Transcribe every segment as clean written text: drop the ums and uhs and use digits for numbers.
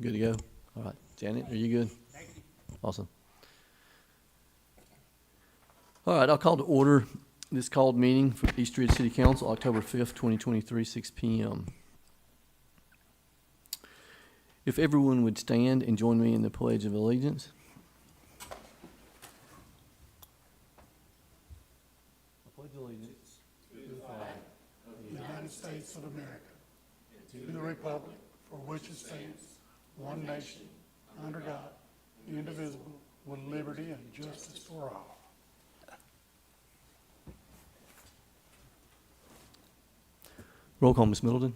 Good to go? All right. Janet, are you good? Awesome. All right, I'll call to order this called meeting for East Ridge City Council, October 5th, 2023, 6 p.m. If everyone would stand and join me in the Pledge of Allegiance. I pledge allegiance to the flag of the United States of America, and to the republic for which it stands, one nation, under God, indivisible, with liberty and justice for all. Roll call, Ms. Middleton.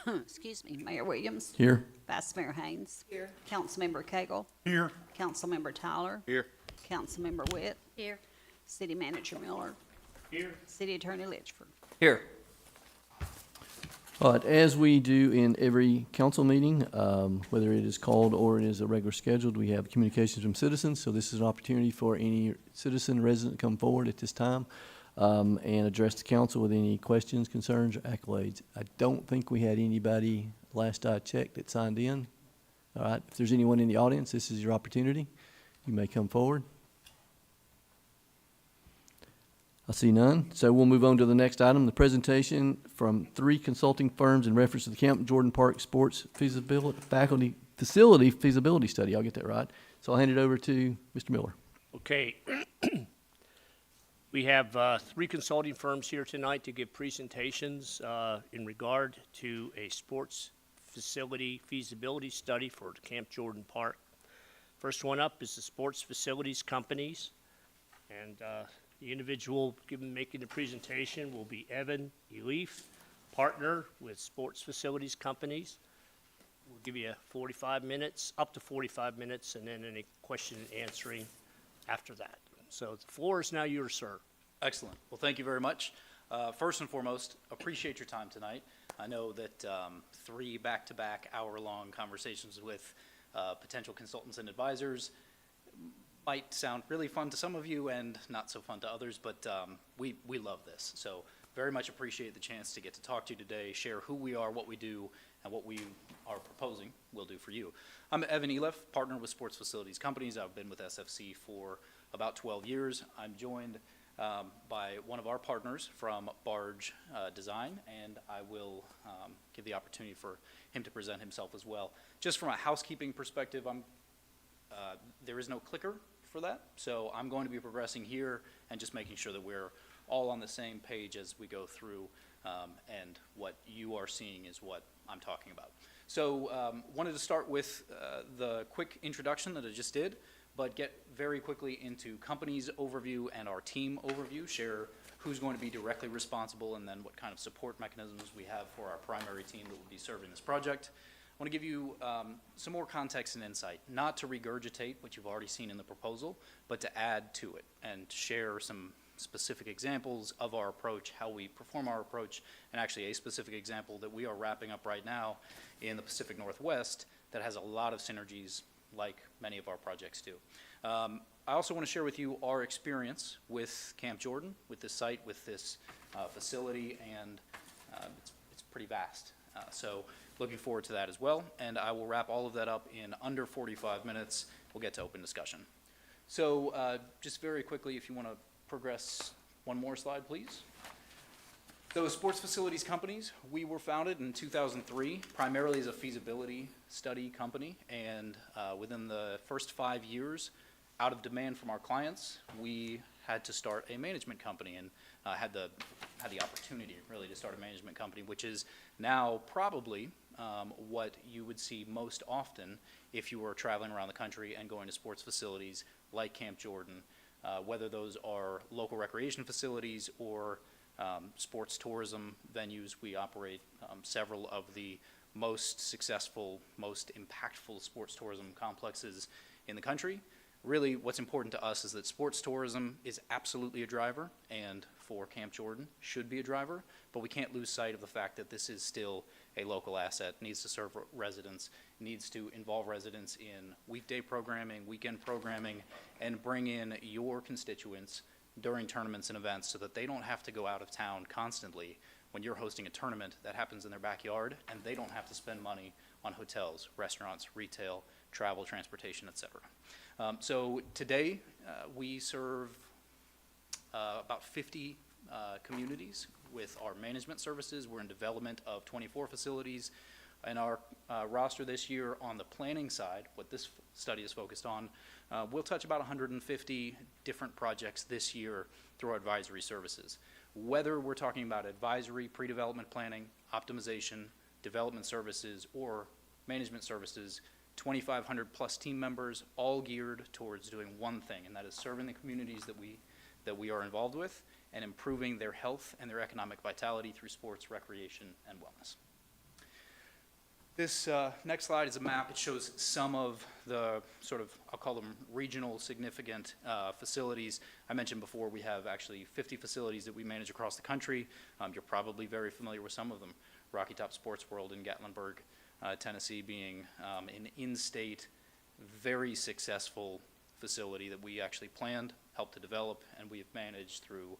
Excuse me, Mayor Williams, Here. Vice Mayor Haynes. Here. Councilmember Cagle, Here. Councilmember Tyler, Here. Councilmember Witt, Here. City Manager Miller, Here. City Attorney Litchford. Here. All right, as we do in every council meeting, whether it is called or it is a regular scheduled, we have communications from citizens. So this is an opportunity for any citizen resident to come forward at this time and address the council with any questions, concerns, or accolades. I don't think we had anybody, last I checked, that signed in. All right, if there's anyone in the audience, this is your opportunity. You may come forward. I see none. So we'll move on to the next item, the presentation from 3 consulting firms in reference to the Camp Jordan Park Sports Facility Feasibility Study. I'll get that right. So I'll hand it over to Mr. Miller. Okay. We have 3 consulting firms here tonight to give presentations in regard to a sports facility feasibility study for Camp Jordan Park. First one up is the Sports Facilities Companies, and the individual making the presentation will be Evan Elif, partner with Sports Facilities Companies. We'll give you 45 minutes, up to 45 minutes, and then any question and answering after that. So the floor is now yours, sir. Excellent. Well, thank you very much. First and foremost, appreciate your time tonight. I know that 3 back-to-back hour-long conversations with potential consultants and advisors might sound really fun to some of you and not so fun to others, but we love this. So very much appreciate the chance to get to talk to you today, share who we are, what we do, and what we are proposing we'll do for you. I'm Evan Elif, partner with Sports Facilities Companies. I've been with SFC for about 12 years. I'm joined by one of our partners from Barge Design, and I will give the opportunity for him to present himself as well. Just from a housekeeping perspective, there is no clicker for that, so I'm going to be progressing here and just making sure that we're all on the same page as we go through, and what you are seeing is what I'm talking about. So wanted to start with the quick introduction that I just did, but get very quickly into company's overview and our team overview, share who's going to be directly responsible, and then what kind of support mechanisms we have for our primary team that will be serving this project. I want to give you some more context and insight, not to regurgitate what you've already seen in the proposal, but to add to it and share some specific examples of our approach, how we perform our approach, and actually a specific example that we are wrapping up right now in the Pacific Northwest that has a lot of synergies like many of our projects do. I also want to share with you our experience with Camp Jordan, with this site, with this facility, and it's pretty vast. So looking forward to that as well, and I will wrap all of that up in under 45 minutes. We'll get to open discussion. So just very quickly, if you want to progress one more slide, please. So Sports Facilities Companies, we were founded in 2003, primarily as a feasibility study company, and within the first 5 years, out of demand from our clients, we had to start a management company, and had the opportunity really to start a management company, which is now probably what you would see most often if you were traveling around the country and going to sports facilities like Camp Jordan, whether those are local recreation facilities or sports tourism venues. We operate several of the most successful, most impactful sports tourism complexes in the country. Really, what's important to us is that sports tourism is absolutely a driver, and for Camp Jordan should be a driver, but we can't lose sight of the fact that this is still a local asset, needs to serve residents, needs to involve residents in weekday programming, weekend programming, and bring in your constituents during tournaments and events so that they don't have to go out of town constantly when you're hosting a tournament that happens in their backyard, and they don't have to spend money on hotels, restaurants, retail, travel, transportation, et cetera. So today, we serve about 50 communities with our management services. We're in development of 24 facilities. In our roster this year on the planning side, what this study is focused on, we'll touch about 150 different projects this year through our advisory services. Whether we're talking about advisory, pre-development planning, optimization, development services, or management services, 2,500 plus team members, all geared towards doing one thing, and that is serving the communities that we are involved with and improving their health and their economic vitality through sports, recreation, and wellness. This next slide is a map. It shows some of the sort of, I'll call them regional significant facilities. I mentioned before we have actually 50 facilities that we manage across the country. You're probably very familiar with some of them. Rocky Top Sports World in Gatlinburg, Tennessee being an in-state, very successful facility that we actually planned, helped to develop, and we have managed through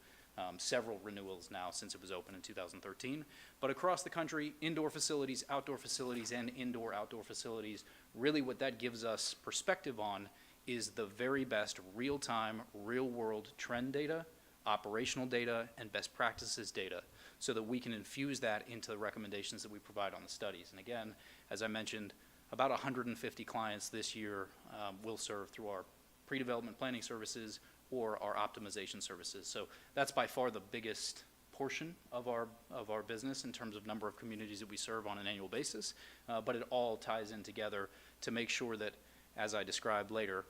several renewals now since it was open in 2013. But across the country, indoor facilities, outdoor facilities, and indoor-outdoor facilities, really what that gives us perspective on is the very best real-time, real-world trend data, operational data, and best practices data, so that we can infuse that into the recommendations that we provide on the studies. And again, as I mentioned, about 150 clients this year will serve through our pre-development planning services or our optimization services. So that's by far the biggest portion of our business in terms of number of communities that we serve on an annual basis, but it all ties in together to make sure that, as I described later,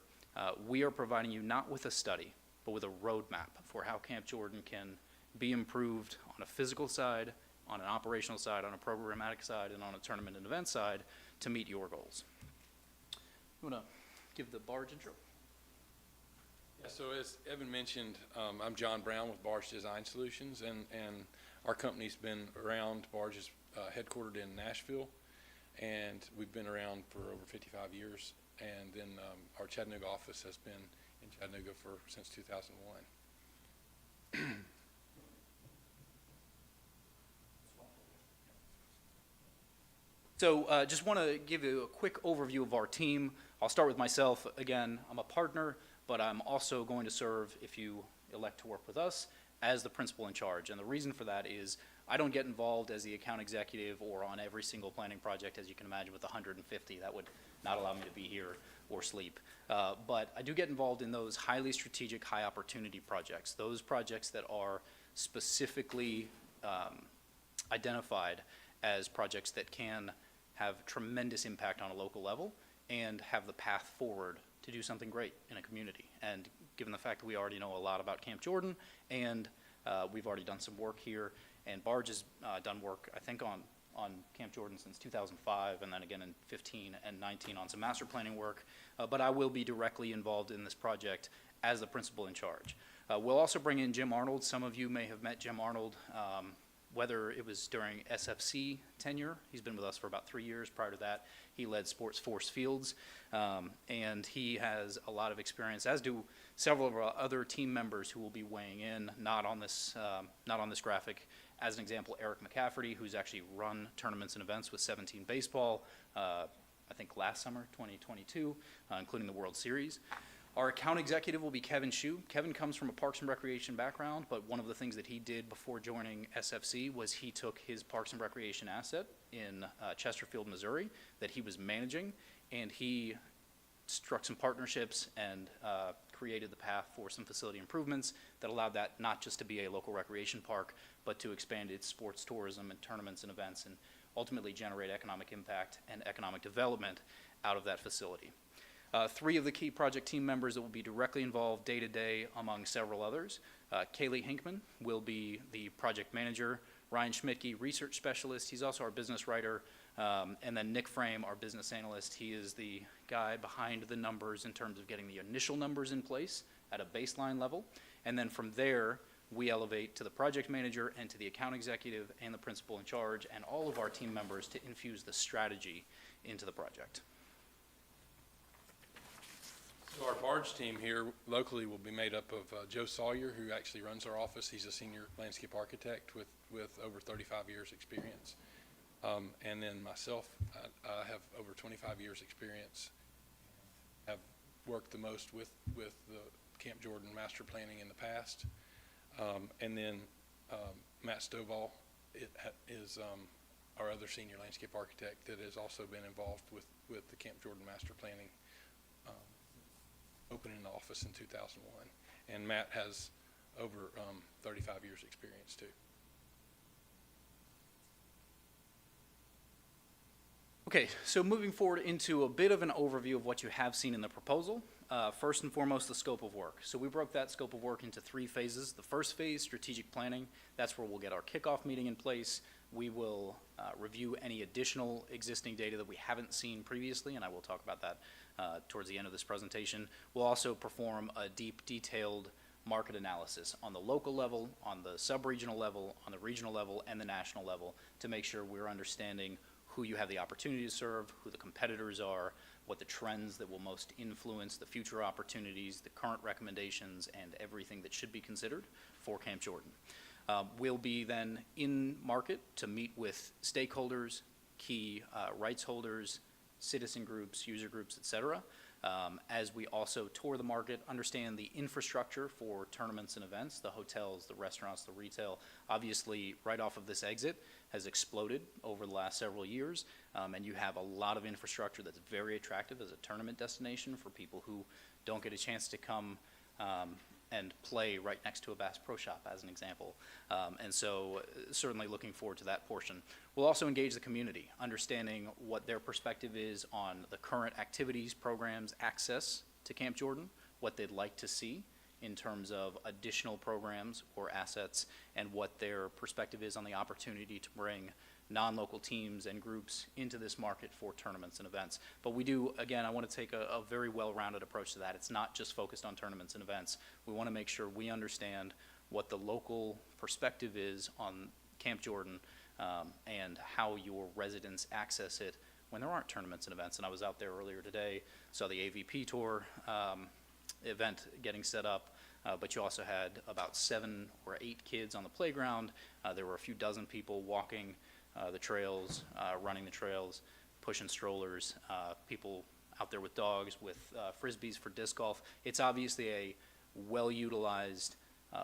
we are providing you not with a study, but with a roadmap for how Camp Jordan can be improved on a physical side, on an operational side, on a programmatic side, and on a tournament and event side to meet your goals. You want to give the Barge intro? Yeah, so as Evan mentioned, I'm John Brown with Barge Design Solutions, and our company's been around. Barge is headquartered in Nashville, and we've been around for over 55 years. And then our Chattanooga office has been in Chattanooga since 2001. So just want to give you a quick overview of our team. I'll start with myself. Again, I'm a partner, but I'm also going to serve, if you elect to work with us, as the principal in charge. And the reason for that is I don't get involved as the account executive or on every single planning project, as you can imagine, with 150. That would not allow me to be here or sleep. But I do get involved in those highly strategic, high opportunity projects, those projects that are specifically identified as projects that can have tremendous impact on a local level and have the path forward to do something great in a community. And given the fact that we already know a lot about Camp Jordan, and we've already done some work here, and Barge has done work, I think, on Camp Jordan since 2005, and then again in 15 and 19 on some master planning work, but I will be directly involved in this project as the principal in charge. We'll also bring in Jim Arnold. Some of you may have met Jim Arnold, whether it was during SFC tenure. He's been with us for about 3 years. Prior to that, he led Sports Force Fields, and he has a lot of experience, as do several of our other team members who will be weighing in, not on this graphic. As an example, Eric McCafferty, who's actually run tournaments and events with 17 baseball, I think last summer, 2022, including the World Series. Our account executive will be Kevin Shue. Kevin comes from a Parks and Recreation background, but one of the things that he did before joining SFC was he took his Parks and Recreation asset in Chesterfield, Missouri, that he was managing, and he struck some partnerships and created the path for some facility improvements that allowed that not just to be a local recreation park, but to expand its sports tourism and tournaments and events and ultimately generate economic impact and economic development out of that facility. 3 of the key project team members that will be directly involved day to day, among several others. Kaylee Hinkman will be the project manager. Ryan Schmidtke, research specialist. He's also our business writer. And then Nick Frame, our business analyst. He is the guy behind the numbers in terms of getting the initial numbers in place at a baseline level. And then from there, we elevate to the project manager and to the account executive and the principal in charge and all of our team members to infuse the strategy into the project. So our barge team here locally will be made up of Joe Sawyer, who actually runs our office. He's a senior landscape architect with over 35 years' experience. And then myself, I have over 25 years' experience. Have worked the most with the Camp Jordan master planning in the past. And then Matt Stovall is our other senior landscape architect that has also been involved with the Camp Jordan master planning, opening the office in 2001. And Matt has over 35 years' experience too. Okay, so moving forward into a bit of an overview of what you have seen in the proposal. First and foremost, the scope of work. So we broke that scope of work into 3 phases. The first phase, strategic planning, that's where we'll get our kickoff meeting in place. We will review any additional existing data that we haven't seen previously, and I will talk about that towards the end of this presentation. We'll also perform a deep, detailed market analysis on the local level, on the sub-regional level, on the regional level, and the national level to make sure we're understanding who you have the opportunity to serve, who the competitors are, what the trends that will most influence the future opportunities, the current recommendations, and everything that should be considered for Camp Jordan. We'll be then in market to meet with stakeholders, key rights holders, citizen groups, user groups, et cetera, as we also tour the market, understand the infrastructure for tournaments and events, the hotels, the restaurants, the retail. Obviously, right off of this exit has exploded over the last several years, and you have a lot of infrastructure that's very attractive as a tournament destination for people who don't get a chance to come and play right next to a Bass Pro Shop, as an example. And so certainly looking forward to that portion. We'll also engage the community, understanding what their perspective is on the current activities, programs, access to Camp Jordan, what they'd like to see in terms of additional programs or assets, and what their perspective is on the opportunity to bring non-local teams and groups into this market for tournaments and events. But we do, again, I want to take a very well-rounded approach to that. It's not just focused on tournaments and events. We want to make sure we understand what the local perspective is on Camp Jordan and how your residents access it when there aren't tournaments and events. And I was out there earlier today, saw the AVP tour event getting set up, but you also had about 7 or 8 kids on the playground. There were a few dozen people walking the trails, running the trails, pushing strollers, people out there with dogs, with frisbees for disc golf. It's obviously a well-utilized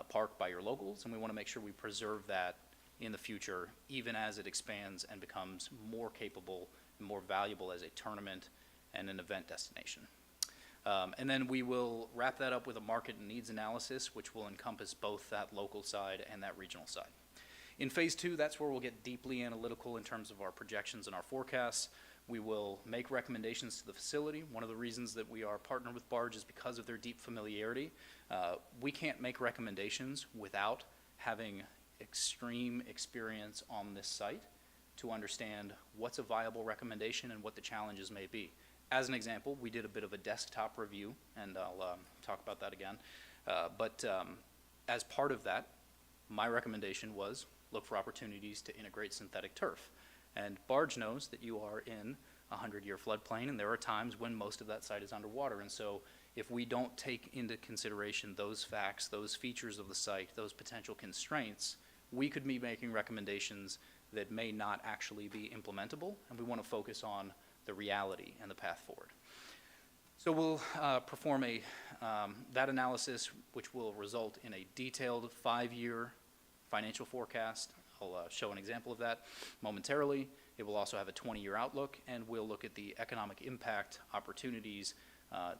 park by your locals, and we want to make sure we preserve that in the future, even as it expands and becomes more capable and more valuable as a tournament and an event destination. And then we will wrap that up with a market and needs analysis, which will encompass both that local side and that regional side. In phase 2, that's where we'll get deeply analytical in terms of our projections and our forecasts. We will make recommendations to the facility. One of the reasons that we are partnered with Barge is because of their deep familiarity. We can't make recommendations without having extreme experience on this site to understand what's a viable recommendation and what the challenges may be. As an example, we did a bit of a desktop review, and I'll talk about that again. But as part of that, my recommendation was look for opportunities to integrate synthetic turf. And Barge knows that you are in a 100-year floodplain, and there are times when most of that site is underwater. And so if we don't take into consideration those facts, those features of the site, those potential constraints, we could be making recommendations that may not actually be implementable, and we want to focus on the reality and the path forward. So we'll perform that analysis, which will result in a detailed 5-year financial forecast. I'll show an example of that momentarily. It will also have a 20-year outlook, and we'll look at the economic impact opportunities,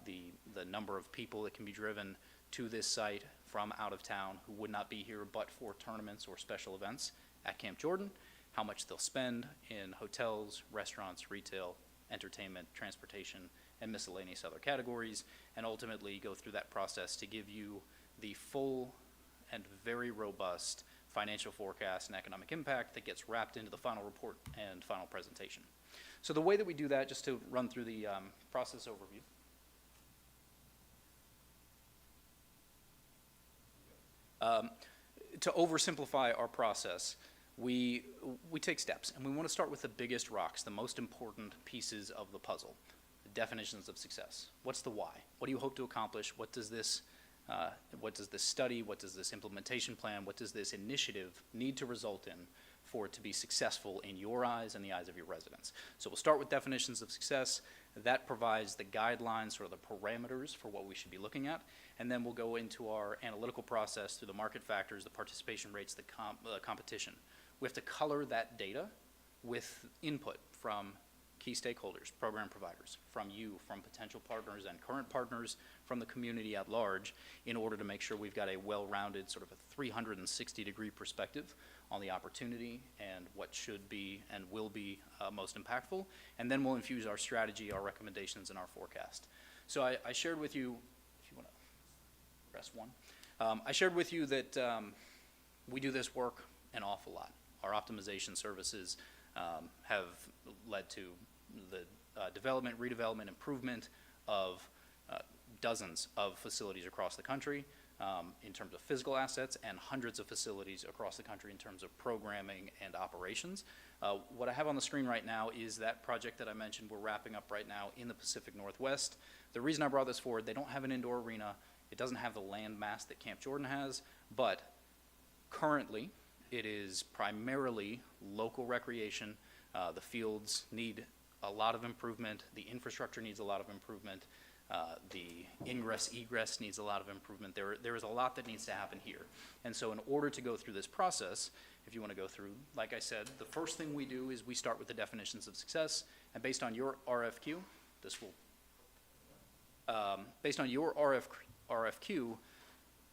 the number of people that can be driven to this site from out of town who would not be here but for tournaments or special events at Camp Jordan, how much they'll spend in hotels, restaurants, retail, entertainment, transportation, and miscellaneous other categories, and ultimately go through that process to give you the full and very robust financial forecast and economic impact that gets wrapped into the final report and final presentation. So the way that we do that, just to run through the process overview. To oversimplify our process, we take steps, and we want to start with the biggest rocks, the most important pieces of the puzzle. definitions of success. What's the why? What do you hope to accomplish? What does this study, what does this implementation plan, what does this initiative need to result in for it to be successful in your eyes and the eyes of your residents? So we'll start with definitions of success. That provides the guidelines or the parameters for what we should be looking at. And then we'll go into our analytical process through the market factors, the participation rates, the competition. We have to color that data with input from key stakeholders, program providers, from you, from potential partners and current partners, from the community at large, in order to make sure we've got a well-rounded, sort of a 360-degree perspective on the opportunity and what should be and will be most impactful. And then we'll infuse our strategy, our recommendations, and our forecast. So I shared with you, if you want to press one, I shared with you that we do this work an awful lot. Our optimization services have led to the development, redevelopment, improvement of dozens of facilities across the country in terms of physical assets, and hundreds of facilities across the country in terms of programming and operations. What I have on the screen right now is that project that I mentioned we're wrapping up right now in the Pacific Northwest. The reason I brought this forward, they don't have an indoor arena. It doesn't have the land mass that Camp Jordan has, but currently it is primarily local recreation. The fields need a lot of improvement. The infrastructure needs a lot of improvement. The ingress, egress needs a lot of improvement. There is a lot that needs to happen here. And so in order to go through this process, if you want to go through, like I said, the first thing we do is we start with the definitions of success. And based on your RFQ, based on your RFQ,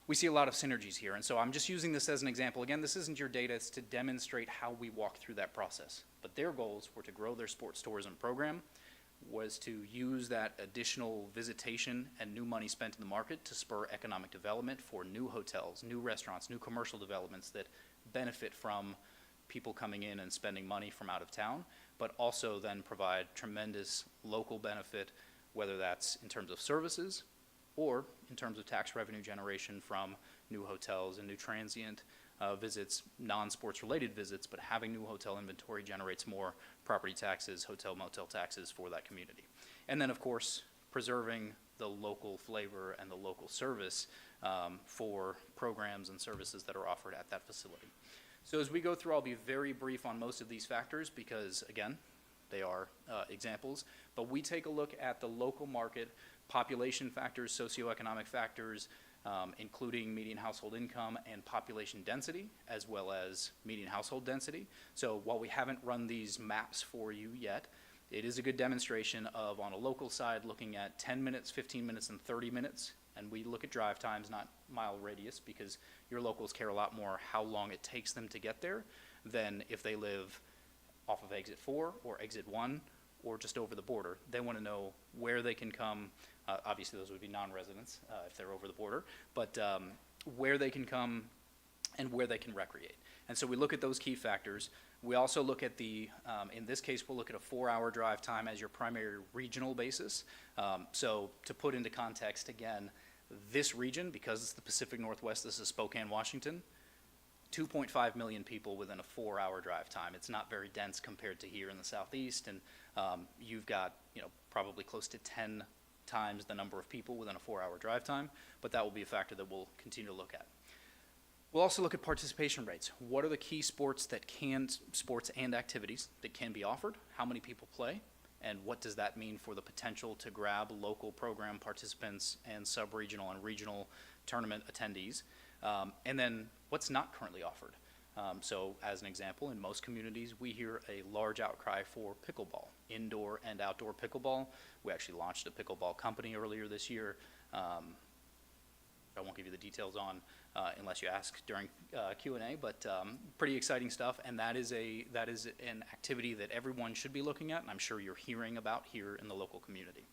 we see a lot of synergies here. And so I'm just using this as an example. Again, this isn't your data. It's to demonstrate how we walk through that process. But their goals were to grow their sports tourism program, was to use that additional visitation and new money spent in the market to spur economic development for new hotels, new restaurants, new commercial developments that benefit from people coming in and spending money from out of town, but also then provide tremendous local benefit, whether that's in terms of services or in terms of tax revenue generation from new hotels and new transient visits, non-sports related visits, but having new hotel inventory generates more property taxes, hotel motel taxes for that community. And then of course, preserving the local flavor and the local service for programs and services that are offered at that facility. So as we go through, I'll be very brief on most of these factors because again, they are examples, but we take a look at the local market, population factors, socioeconomic factors, including median household income and population density, as well as median household density. So while we haven't run these maps for you yet, it is a good demonstration of, on a local side, looking at 10 minutes, 15 minutes, and 30 minutes. And we look at drive times, not mile radius, because your locals care a lot more how long it takes them to get there than if they live off of exit 4 or exit 1 or just over the border. They want to know where they can come. Obviously, those would be non-residents if they're over the border, but where they can come and where they can recreate. And so we look at those key factors. We also look at the, in this case, we'll look at a 4-hour drive time as your primary regional basis. So to put into context, again, this region, because it's the Pacific Northwest, this is Spokane, Washington, 2.5 million people within a 4-hour drive time. It's not very dense compared to here in the Southeast, and you've got, probably close to 10 times the number of people within a 4-hour drive time, but that will be a factor that we'll continue to look at. We'll also look at participation rates. What are the key sports and activities that can be offered? How many people play? And what does that mean for the potential to grab local program participants and sub-regional and regional tournament attendees? And then what's not currently offered? So as an example, in most communities, we hear a large outcry for pickleball, indoor and outdoor pickleball. We actually launched a pickleball company earlier this year. I won't give you the details on unless you ask during Q&A, but pretty exciting stuff. And that is an activity that everyone should be looking at, and I'm sure you're hearing about here in the local community.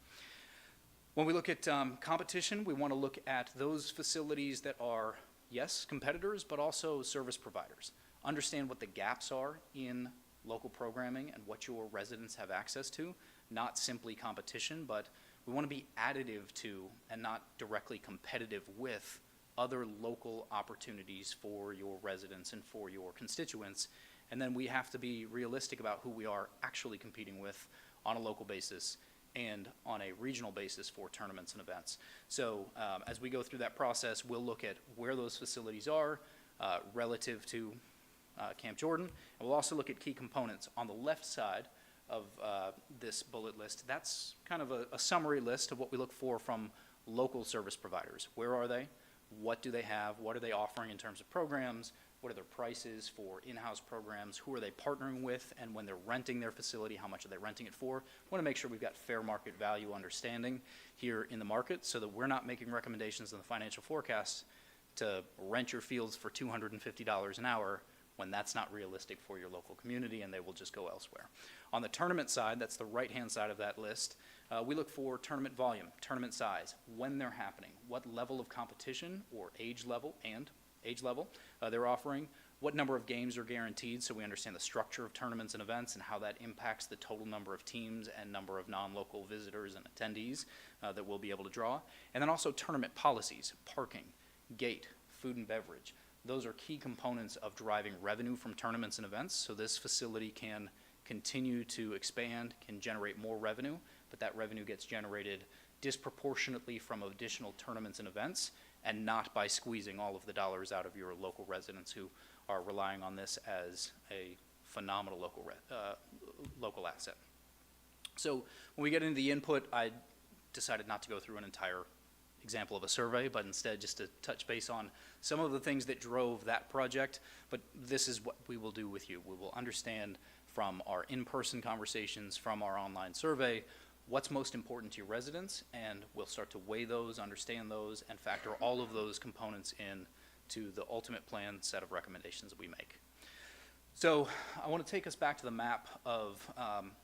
When we look at competition, we want to look at those facilities that are, yes, competitors, but also service providers. Understand what the gaps are in local programming and what your residents have access to, not simply competition, but we want to be additive to and not directly competitive with other local opportunities for your residents and for your constituents. And then we have to be realistic about who we are actually competing with on a local basis and on a regional basis for tournaments and events. So as we go through that process, we'll look at where those facilities are relative to Camp Jordan, and we'll also look at key components. On the left side of this bullet list, that's kind of a summary list of what we look for from local service providers. Where are they? What do they have? What are they offering in terms of programs? What are their prices for in-house programs? Who are they partnering with? And when they're renting their facility, how much are they renting it for? We want to make sure we've got fair market value understanding here in the market so that we're not making recommendations in the financial forecast to rent your fields for $250 an hour when that's not realistic for your local community and they will just go elsewhere. On the tournament side, that's the right-hand side of that list, we look for tournament volume, tournament size, when they're happening, what level of competition or age level they're offering, what number of games are guaranteed so we understand the structure of tournaments and events and how that impacts the total number of teams and number of non-local visitors and attendees that we'll be able to draw. And then also tournament policies, parking, gate, food and beverage. Those are key components of driving revenue from tournaments and events, so this facility can continue to expand, can generate more revenue, but that revenue gets generated disproportionately from additional tournaments and events and not by squeezing all of the dollars out of your local residents who are relying on this as a phenomenal local asset. So when we get into the input, I decided not to go through an entire example of a survey, but instead just to touch base on some of the things that drove that project. But this is what we will do with you. We will understand from our in-person conversations, from our online survey, what's most important to your residents, and we'll start to weigh those, understand those, and factor all of those components in to the ultimate plan set of recommendations that we make. So I want to take us back to the map of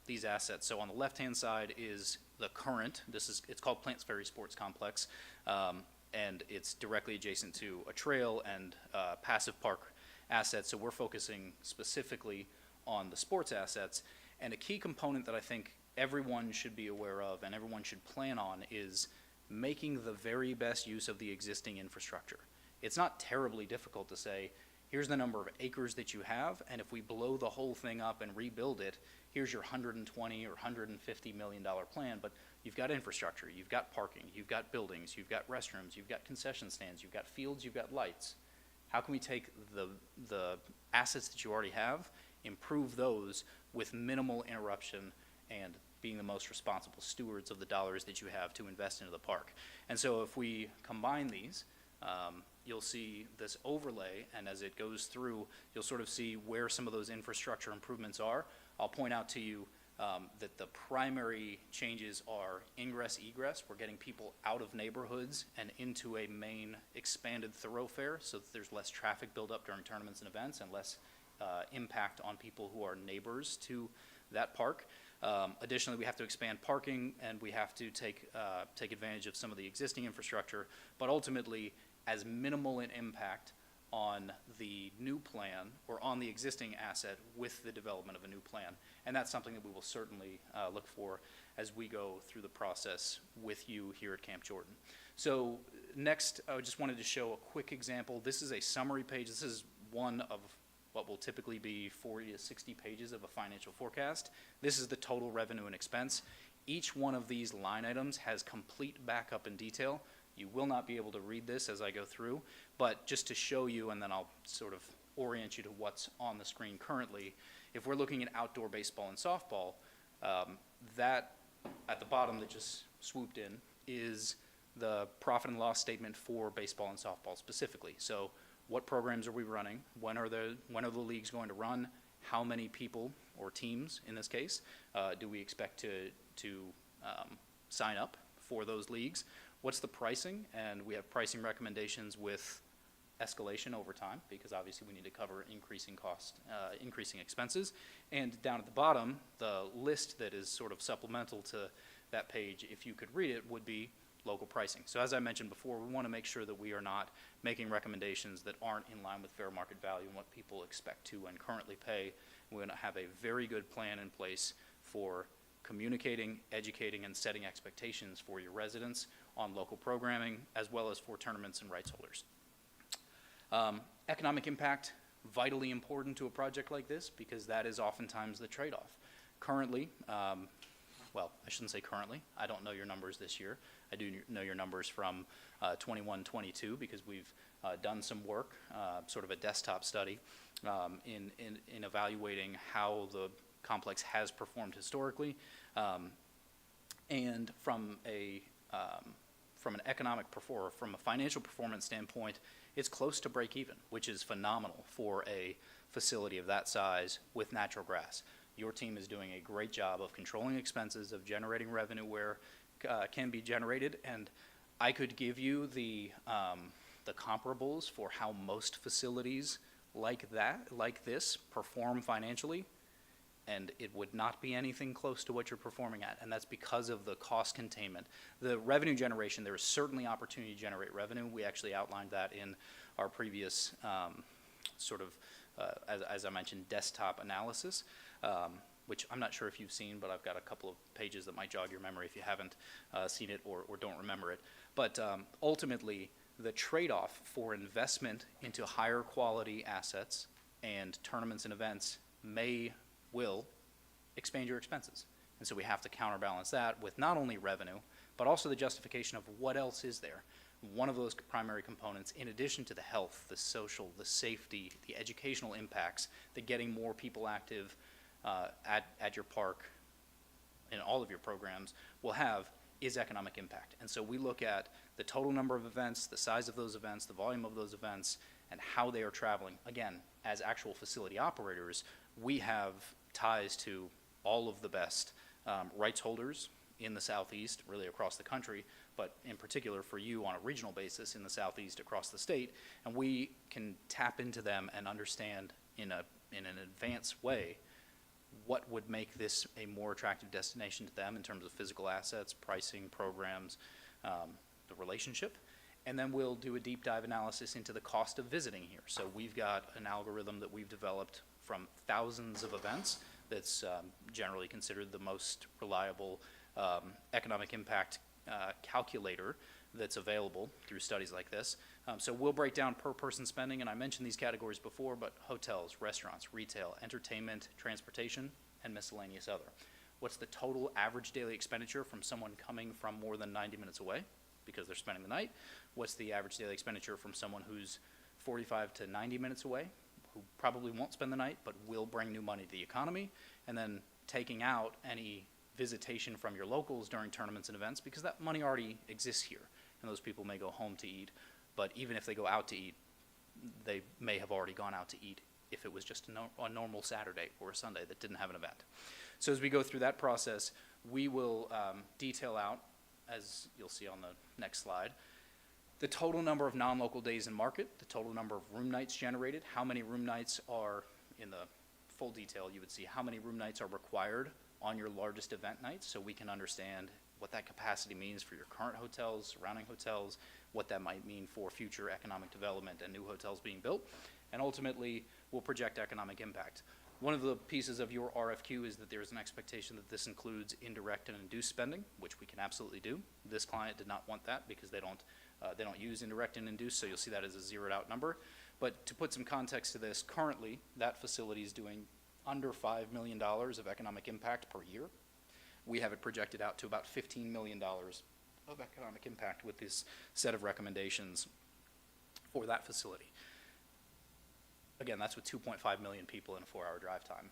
these assets. So on the left-hand side is the current, it's called Plants Ferry Sports Complex, and it's directly adjacent to a trail and passive park assets. So we're focusing specifically on the sports assets. And a key component that I think everyone should be aware of and everyone should plan on is making the very best use of the existing infrastructure. It's not terribly difficult to say, here's the number of acres that you have, and if we blow the whole thing up and rebuild it, here's your $120 or $150 million plan, but you've got infrastructure, you've got parking, you've got buildings, you've got restrooms, you've got concession stands, you've got fields, you've got lights. How can we take the assets that you already have, improve those with minimal interruption and being the most responsible stewards of the dollars that you have to invest into the park? And so if we combine these, you'll see this overlay, and as it goes through, you'll sort of see where some of those infrastructure improvements are. I'll point out to you that the primary changes are ingress, egress. We're getting people out of neighborhoods and into a main expanded thoroughfare so that there's less traffic buildup during tournaments and events and less impact on people who are neighbors to that park. Additionally, we have to expand parking and we have to take advantage of some of the existing infrastructure, but ultimately as minimal an impact on the new plan or on the existing asset with the development of a new plan. And that's something that we will certainly look for as we go through the process with you here at Camp Jordan. So next, I just wanted to show a quick example. This is a summary page. This is one of what will typically be 40 to 60 pages of a financial forecast. This is the total revenue and expense. Each one of these line items has complete backup and detail. You will not be able to read this as I go through, but just to show you, and then I'll sort of orient you to what's on the screen currently. If we're looking at outdoor baseball and softball, that at the bottom that just swooped in is the profit and loss statement for baseball and softball specifically. So what programs are we running? When are the leagues going to run? How many people or teams, in this case, do we expect to sign up for those leagues? What's the pricing? And we have pricing recommendations with escalation over time because obviously we need to cover increasing cost, increasing expenses. And down at the bottom, the list that is sort of supplemental to that page, if you could read it, would be local pricing. So as I mentioned before, we want to make sure that we are not making recommendations that aren't in line with fair market value and what people expect to and currently pay. We're going to have a very good plan in place for communicating, educating, and setting expectations for your residents on local programming as well as for tournaments and rights holders. Economic impact, vitally important to a project like this because that is oftentimes the trade-off. Currently, well, I shouldn't say currently, I don't know your numbers this year. I do know your numbers from 21, 22, because we've done some work, sort of a desktop study, in evaluating how the complex has performed historically. And from an economic from a financial performance standpoint, it's close to break even, which is phenomenal for a facility of that size with natural grass. Your team is doing a great job of controlling expenses, of generating revenue where can be generated, and I could give you the comparables for how most facilities like this perform financially, and it would not be anything close to what you're performing at, and that's because of the cost containment. The revenue generation, there is certainly opportunity to generate revenue. We actually outlined that in our previous as I mentioned, desktop analysis, which I'm not sure if you've seen, but I've got a couple of pages that might jog your memory if you haven't seen it or don't remember it. But ultimately, the trade-off for investment into higher quality assets and tournaments and events will expand your expenses. And so we have to counterbalance that with not only revenue, but also the justification of what else is there. One of those primary components, in addition to the health, the social, the safety, the educational impacts that getting more people active at your park and all of your programs will have, is economic impact. And so we look at the total number of events, the size of those events, the volume of those events, and how they are traveling. Again, as actual facility operators, we have ties to all of the best rights holders in the Southeast, really across the country, but in particular for you on a regional basis in the Southeast across the state, and we can tap into them and understand in an advanced way what would make this a more attractive destination to them in terms of physical assets, pricing, programs, the relationship. And then we'll do a deep dive analysis into the cost of visiting here. So we've got an algorithm that we've developed from thousands of events that's generally considered the most reliable economic impact calculator that's available through studies like this. So we'll break down per person spending, and I mentioned these categories before, but hotels, restaurants, retail, entertainment, transportation, and miscellaneous other. What's the total average daily expenditure from someone coming from more than 90 minutes away because they're spending the night? What's the average daily expenditure from someone who's 45 to 90 minutes away, who probably won't spend the night but will bring new money to the economy? And then taking out any visitation from your locals during tournaments and events, because that money already exists here, and those people may go home to eat, but even if they go out to eat, they may have already gone out to eat if it was just a normal Saturday or a Sunday that didn't have an event. So as we go through that process, we will detail out, as you'll see on the next slide, the total number of non-local days in market, the total number of room nights generated, how many room nights are, in the full detail you would see how many room nights are required on your largest event nights, so we can understand what that capacity means for your current hotels, surrounding hotels, what that might mean for future economic development and new hotels being built, and ultimately we'll project economic impact. One of the pieces of your RFQ is that there is an expectation that this includes indirect and induced spending, which we can absolutely do. This client did not want that because they don't use indirect and induced, so you'll see that as a zeroed out number. But to put some context to this, currently that facility is doing under $5 million of economic impact per year. We have it projected out to about $15 million of economic impact with this set of recommendations for that facility. Again, that's with 2.5 million people in a 4-hour drive time.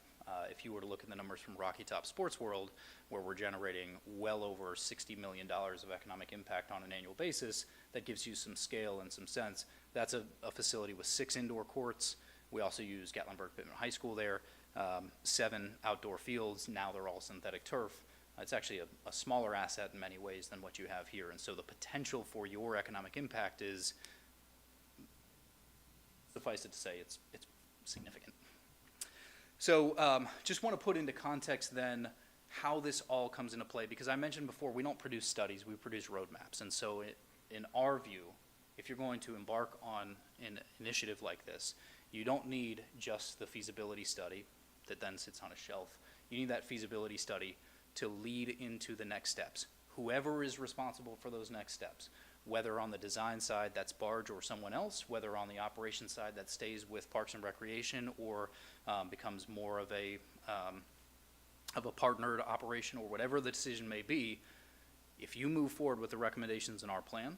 If you were to look at the numbers from Rocky Top Sports World, where we're generating well over $60 million of economic impact on an annual basis, that gives you some scale and some sense. That's a facility with 6 indoor courts. We also use Gatlinburg-Pittman High School there, 7 outdoor fields. Now they're all synthetic turf. It's actually a smaller asset in many ways than what you have here. And so the potential for your economic impact is, suffice it to say, it's significant. So just want to put into context then how this all comes into play, because I mentioned before, we don't produce studies, we produce roadmaps. And so in our view, if you're going to embark on an initiative like this, you don't need just the feasibility study that then sits on a shelf. You need that feasibility study to lead into the next steps. Whoever is responsible for those next steps, whether on the design side that's Barge or someone else, whether on the operations side that stays with Parks and Recreation or becomes more of a of a partnered operation or whatever the decision may be, if you move forward with the recommendations in our plan,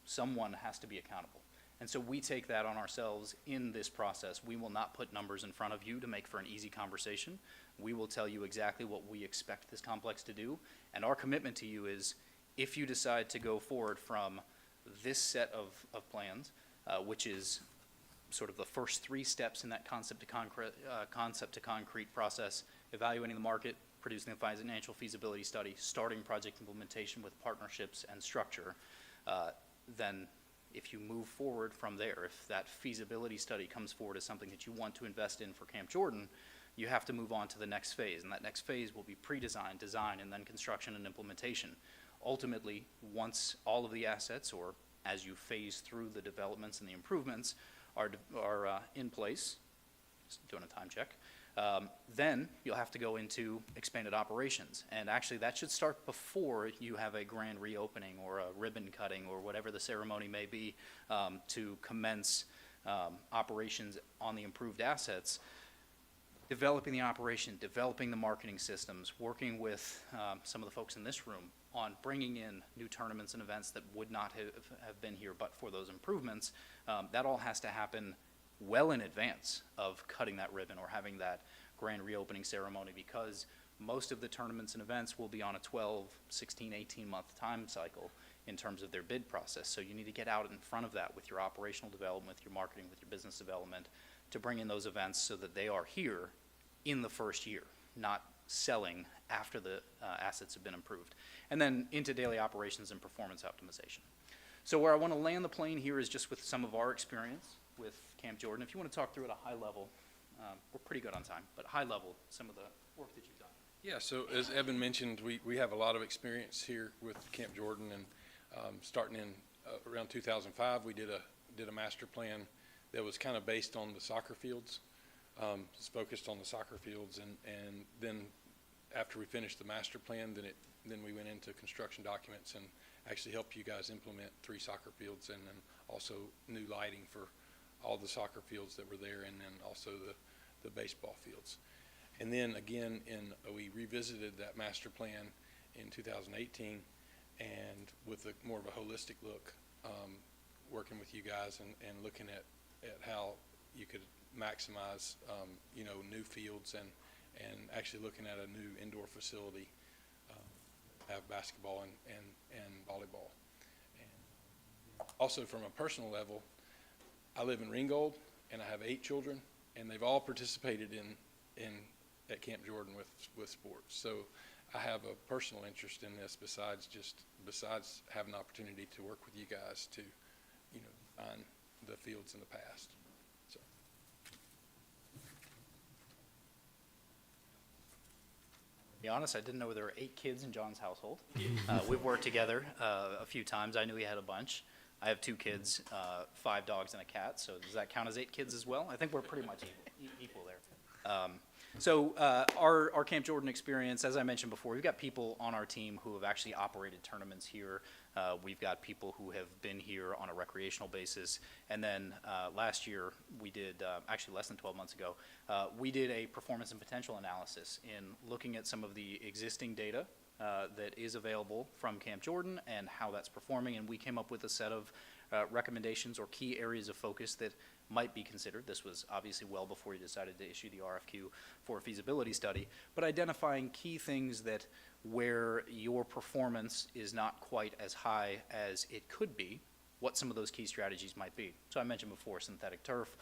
someone has to be accountable. And so we take that on ourselves in this process. We will not put numbers in front of you to make for an easy conversation. We will tell you exactly what we expect this complex to do. And our commitment to you is, if you decide to go forward from this set of plans, which is sort of the first 3 steps in that concept to concrete process, evaluating the market, producing the financial feasibility study, starting project implementation with partnerships and structure, then if you move forward from there, if that feasibility study comes forward as something that you want to invest in for Camp Jordan, you have to move on to the next phase. And that next phase will be pre-design, design, and then construction and implementation. Ultimately, once all of the assets, or as you phase through the developments and the improvements, are in place, just doing a time check, then you'll have to go into expanded operations. And actually, that should start before you have a grand reopening or a ribbon cutting or whatever the ceremony may be, to commence operations on the improved assets. Developing the operation, developing the marketing systems, working with some of the folks in this room on bringing in new tournaments and events that would not have been here but for those improvements, that all has to happen well in advance of cutting that ribbon or having that grand reopening ceremony, because most of the tournaments and events will be on a 12, 16, 18-month time cycle in terms of their bid process. So you need to get out in front of that with your operational development, with your marketing, with your business development, to bring in those events so that they are here in the first year, not selling after the assets have been improved. And then into daily operations and performance optimization. So where I want to land the plane here is just with some of our experience with Camp Jordan. If you want to talk through at a high level, we're pretty good on time, but high level, some of the work that you've done. Yeah, so as Evan mentioned, we have a lot of experience here with Camp Jordan, and starting in around 2005, we did a master plan that was kind of based on the soccer fields. It's focused on the soccer fields, and then after we finished the master plan, then we went into construction documents and actually helped you guys implement 3 soccer fields, and then also new lighting for all the soccer fields that were there, and then also the baseball fields. And then again, we revisited that master plan in 2018, and with more of a holistic look, working with you guys and looking at how you could maximize, new fields and actually looking at a new indoor facility, have basketball and volleyball. And also from a personal level, I live in Ringgold, and I have 8 children, and they've all participated at Camp Jordan with sports. So I have a personal interest in this besides having the opportunity to work with you guys to, find the fields in the past. So. To be honest, I didn't know there were 8 kids in John's household. We've worked together a few times. I knew he had a bunch. I have 2 kids, 5 dogs and a cat, so does that count as 8 kids as well? I think we're pretty much equal there. So our Camp Jordan experience, as I mentioned before, we've got people on our team who have actually operated tournaments here. We've got people who have been here on a recreational basis. And then last year, we did, actually less than 12 months ago, we did a performance and potential analysis in looking at some of the existing data that is available from Camp Jordan and how that's performing. And we came up with a set of recommendations or key areas of focus that might be considered. This was obviously well before you decided to issue the RFQ for a feasibility study, but identifying key things that where your performance is not quite as high as it could be, what some of those key strategies might be. So I mentioned before synthetic turf.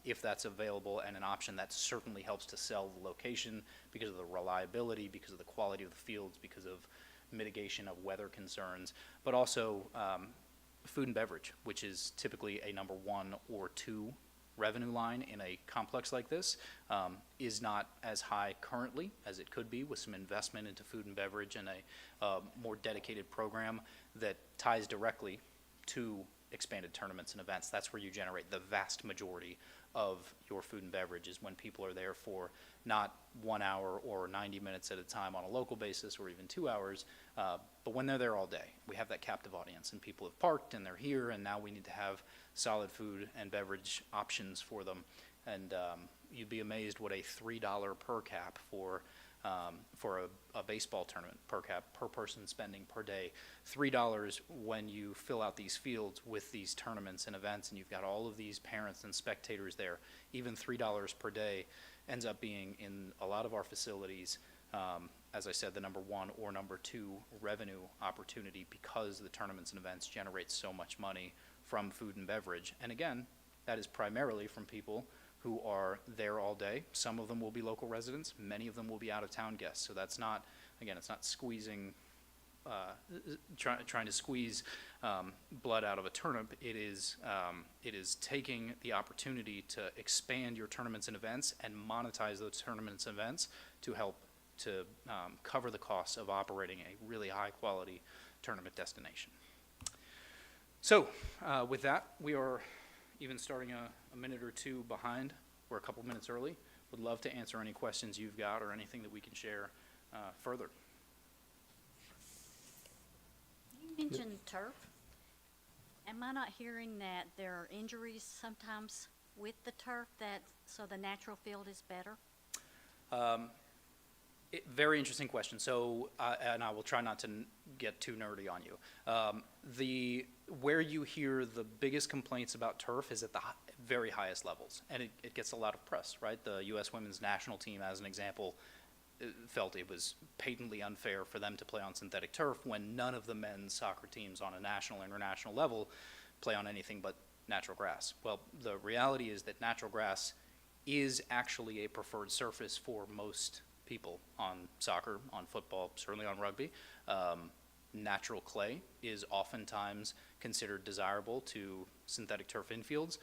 If that's available and an option, that certainly helps to sell the location because of the reliability, because of the quality of the fields, because of mitigation of weather concerns, but also food and beverage, which is typically a number 1 or 2 revenue line in a complex like this, is not as high currently as it could be with some investment into food and beverage and a more dedicated program that ties directly to expanded tournaments and events. That's where you generate the vast majority of your food and beverage, is when people are there for not 1 hour or 90 minutes at a time on a local basis or even 2 hours, but when they're there all day. We have that captive audience, and people have parked and they're here, and now we need to have solid food and beverage options for them. And you'd be amazed what a $3 per cap for for a baseball tournament per person spending per day, $3 when you fill out these fields with these tournaments and events, and you've got all of these parents and spectators there. Even $3 per day ends up being, in a lot of our facilities, as I said, the number one or number two revenue opportunity, because the tournaments and events generate so much money from food and beverage. And again, that is primarily from people who are there all day. Some of them will be local residents, many of them will be out-of-town guests. So that's not, again, it's not squeezing, trying to squeeze blood out of a turnip. It is taking the opportunity to expand your tournaments and events and monetize those tournaments and events to help to cover the costs of operating a really high-quality tournament destination. So with that, we are even starting a minute or two behind. We're a couple minutes early. Would love to answer any questions you've got or anything that we can share further. You mentioned turf. Am I not hearing that there are injuries sometimes with the turf, so the natural field is better? Very interesting question. So, and I will try not to get too nerdy on you. Where you hear the biggest complaints about turf is at the very highest levels, and it gets a lot of press, right? The U.S. women's national team, as an example, felt it was patently unfair for them to play on synthetic turf when none of the men's soccer teams on a national or international level play on anything but natural grass. Well, the reality is that natural grass is actually a preferred surface for most people on soccer, on football, certainly on rugby. Natural clay is oftentimes considered desirable to synthetic turf infields,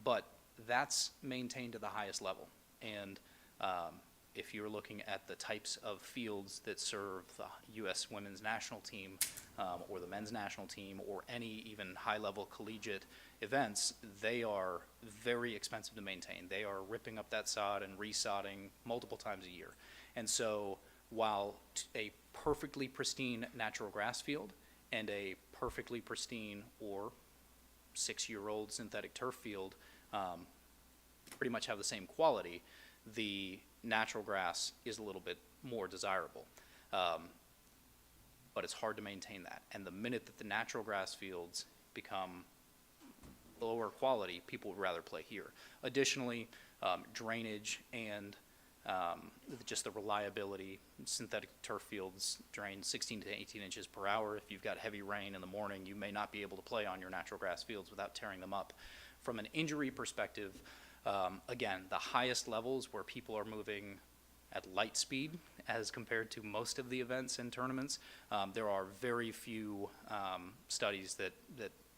but that's maintained to the highest level. And if you're looking at the types of fields that serve the U.S. women's national team or the men's national team or any even high-level collegiate events, they are very expensive to maintain. They are ripping up that sod and resodding multiple times a year. And so while a perfectly pristine natural grass field and a perfectly pristine or 6-year-old synthetic turf field pretty much have the same quality, the natural grass is a little bit more desirable. But it's hard to maintain that. And the minute that the natural grass fields become lower quality, people would rather play here. Additionally, drainage and just the reliability. Synthetic turf fields drain 16 to 18 inches per hour. If you've got heavy rain in the morning, you may not be able to play on your natural grass fields without tearing them up. From an injury perspective, again, the highest levels where people are moving at light speed as compared to most of the events and tournaments, there are very few studies that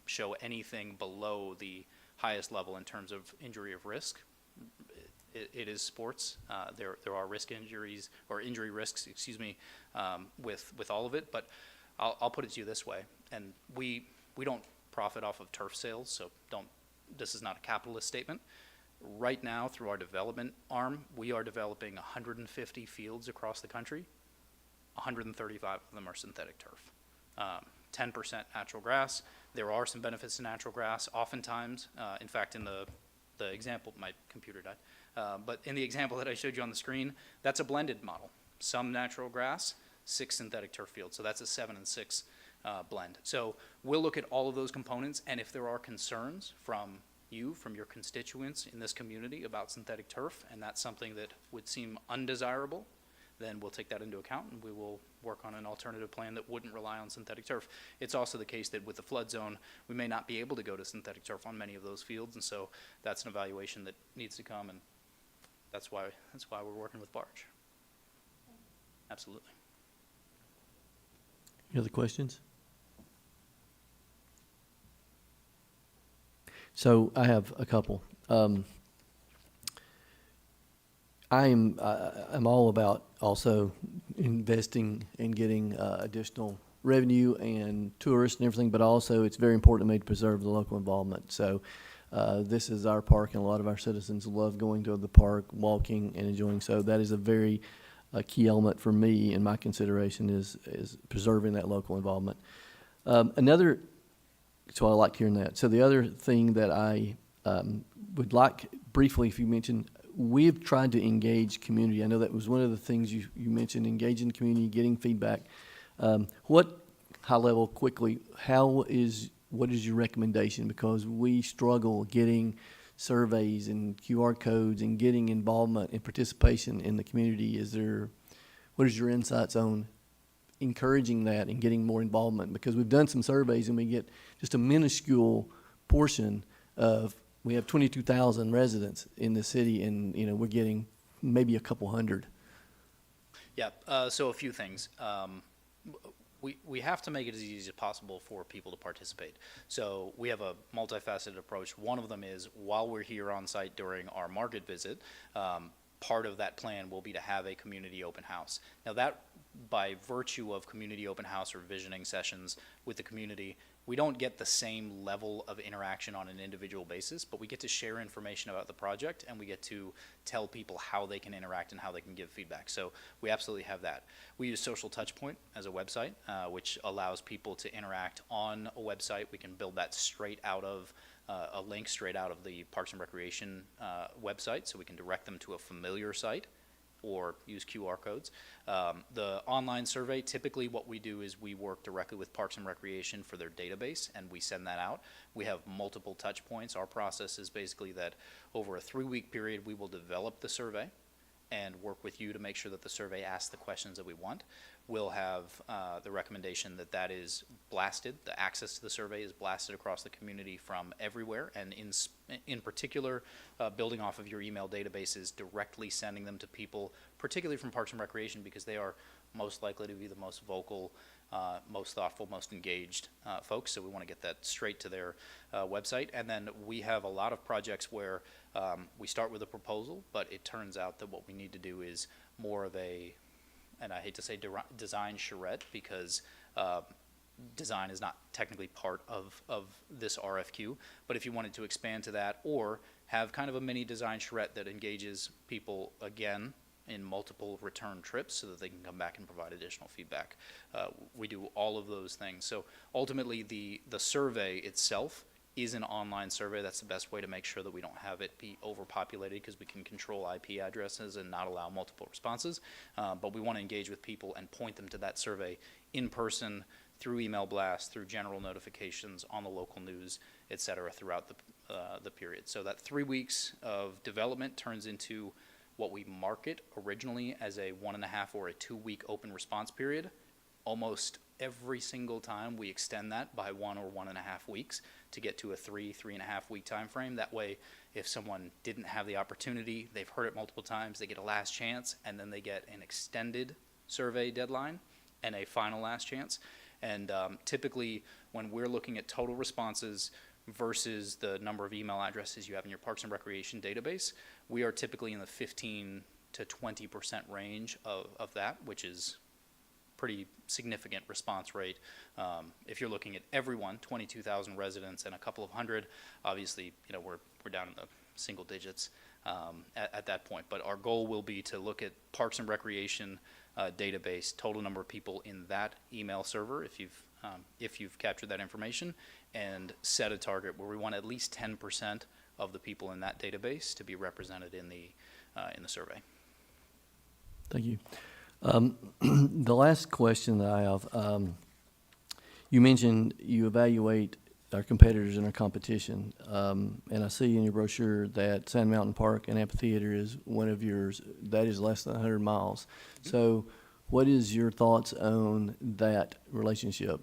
show anything below the highest level in terms of injury of risk. It is sports. There are risk injuries or injury risks, with all of it. But I'll put it to you this way, and we don't profit off of turf sales, so this is not a capitalist statement. Right now, through our development arm, we are developing 150 fields across the country. 135 of them are synthetic turf. 10% natural grass. There are some benefits to natural grass. Oftentimes, in fact, in the example, my computer died. But in the example that I showed you on the screen, that's a blended model. Some natural grass, 6 synthetic turf fields. So that's a 7 and 6 blend. So we'll look at all of those components, and if there are concerns from your constituents in this community about synthetic turf, and that's something that would seem undesirable, then we'll take that into account and we will work on an alternative plan that wouldn't rely on synthetic turf. It's also the case that with the flood zone, we may not be able to go to synthetic turf on many of those fields, and so that's an evaluation that needs to come, and that's why we're working with Barge. Absolutely. Any other questions? So I have a couple. I'm all about also investing and getting additional revenue and tourists and everything, but also it's very important to me to preserve the local involvement. So this is our park, and a lot of our citizens love going to the park, walking and enjoying. So that is a very key element for me in my consideration is preserving that local involvement. So I like hearing that. So the other thing that I would like briefly, if you mentioned, we've tried to engage community. I know that was one of the things you mentioned, engaging the community, getting feedback. What, high level, quickly, what is your recommendation? Because we struggle getting surveys and QR codes and getting involvement and participation in the community. What is your insights on encouraging that and getting more involvement? Because we've done some surveys and we get just a minuscule portion of, we have 22,000 residents in the city, and, we're getting maybe a couple hundred. Yeah, so a few things. We have to make it as easy as possible for people to participate. So we have a multifaceted approach. One of them is, while we're here on site during our market visit, part of that plan will be to have a community open house. Now that, by virtue of community open house or visioning sessions with the community, we don't get the same level of interaction on an individual basis, but we get to share information about the project, and we get to tell people how they can interact and how they can give feedback. So we absolutely have that. We use Social Touchpoint as a website, which allows people to interact on a website. We can build that straight out of a link straight out of the Parks and Recreation website, so we can direct them to a familiar site or use QR codes. The online survey, typically what we do is we work directly with Parks and Recreation for their database, and we send that out. We have multiple touch points. Our process is basically that over a 3-week period, we will develop the survey and work with you to make sure that the survey asks the questions that we want. We'll have the recommendation that that is blasted. The access to the survey is blasted across the community from everywhere, and in particular, building off of your email databases, directly sending them to people, particularly from Parks and Recreation, because they are most likely to be the most vocal, most thoughtful, most engaged folks. So we want to get that straight to their website. And then we have a lot of projects where we start with a proposal, but it turns out that what we need to do is more of a, and I hate to say design charrette, because design is not technically part of this RFQ, but if you wanted to expand to that, or have kind of a mini design charrette that engages people again in multiple return trips so that they can come back and provide additional feedback. We do all of those things. So ultimately, the survey itself is an online survey. That's the best way to make sure that we don't have it be overpopulated, because we can control IP addresses and not allow multiple responses. But we want to engage with people and point them to that survey in person, through email blasts, through general notifications on the local news, et cetera, throughout the period. So that 3 weeks of development turns into what we market originally as a 1.5 or a 2-week open response period. Almost every single time we extend that by 1 or 1.5 weeks to get to a 3.5 week time frame. That way, if someone didn't have the opportunity, they've heard it multiple times, they get a last chance, and then they get an extended survey deadline and a final last chance. And typically, when we're looking at total responses versus the number of email addresses you have in your Parks and Recreation database, we are typically in the 15 to 20% range of that, which is pretty significant response rate. If you're looking at everyone, 22,000 residents and a couple of hundred, obviously, we're down in the single digits at that point. But our goal will be to look at Parks and Recreation database, total number of people in that email server, if you've captured that information, and set a target where we want at least 10% of the people in that database to be represented in the survey. Thank you. The last question that I have, you mentioned you evaluate our competitors and our competition, and I see in your brochure that Sand Mountain Park and Amphitheater is one of yours. That is less than 100 miles. So what is your thoughts on that relationship?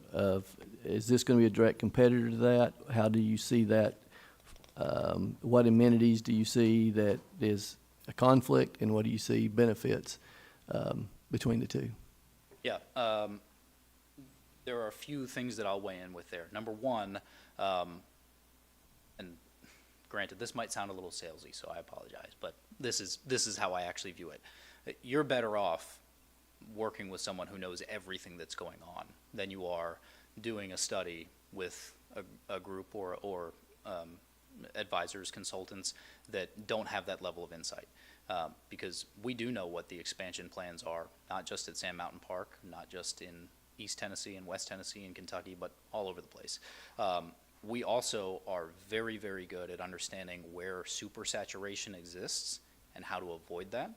Is this going to be a direct competitor to that? How do you see that? What amenities do you see that is a conflict, and what do you see benefits between the two? Yeah, there are a few things that I'll weigh in with there. Number one, and granted, this might sound a little salesy, so I apologize, but this is how I actually view it. You're better off working with someone who knows everything that's going on than you are doing a study with a group or advisors, consultants that don't have that level of insight. Because we do know what the expansion plans are, not just at Sand Mountain Park, not just in East Tennessee and West Tennessee and Kentucky, but all over the place. We also are very, very good at understanding where supersaturation exists and how to avoid that.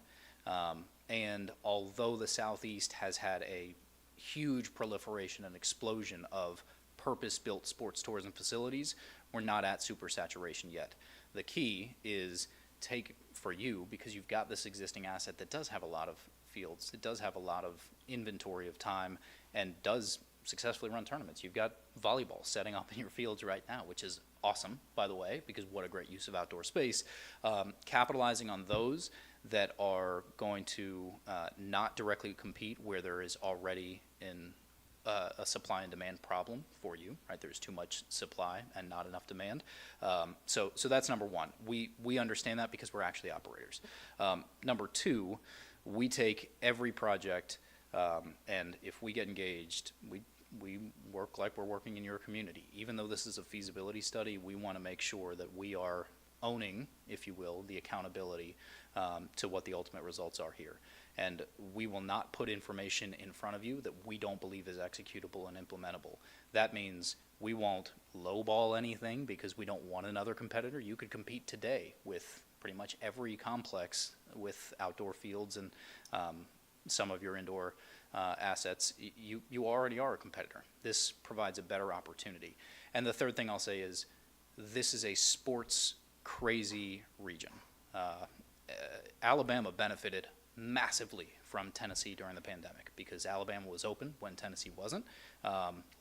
And although the Southeast has had a huge proliferation and explosion of purpose-built sports tourism facilities, we're not at supersaturation yet. The key is take for you, because you've got this existing asset that does have a lot of fields, it does have a lot of inventory of time, and does successfully run tournaments. You've got volleyball setting up in your fields right now, which is awesome, by the way, because what a great use of outdoor space. Capitalizing on those that are going to not directly compete where there is already a supply and demand problem for you, right? There's too much supply and not enough demand. So that's number one. We understand that because we're actually operators. Number two, we take every project, and if we get engaged, we work like we're working in your community. Even though this is a feasibility study, we want to make sure that we are owning, if you will, the accountability to what the ultimate results are here. And we will not put information in front of you that we don't believe is executable and implementable. That means we won't lowball anything because we don't want another competitor. You could compete today with pretty much every complex with outdoor fields and some of your indoor assets. You already are a competitor. This provides a better opportunity. And the third thing I'll say is this is a sports crazy region. Alabama benefited massively from Tennessee during the pandemic because Alabama was open when Tennessee wasn't.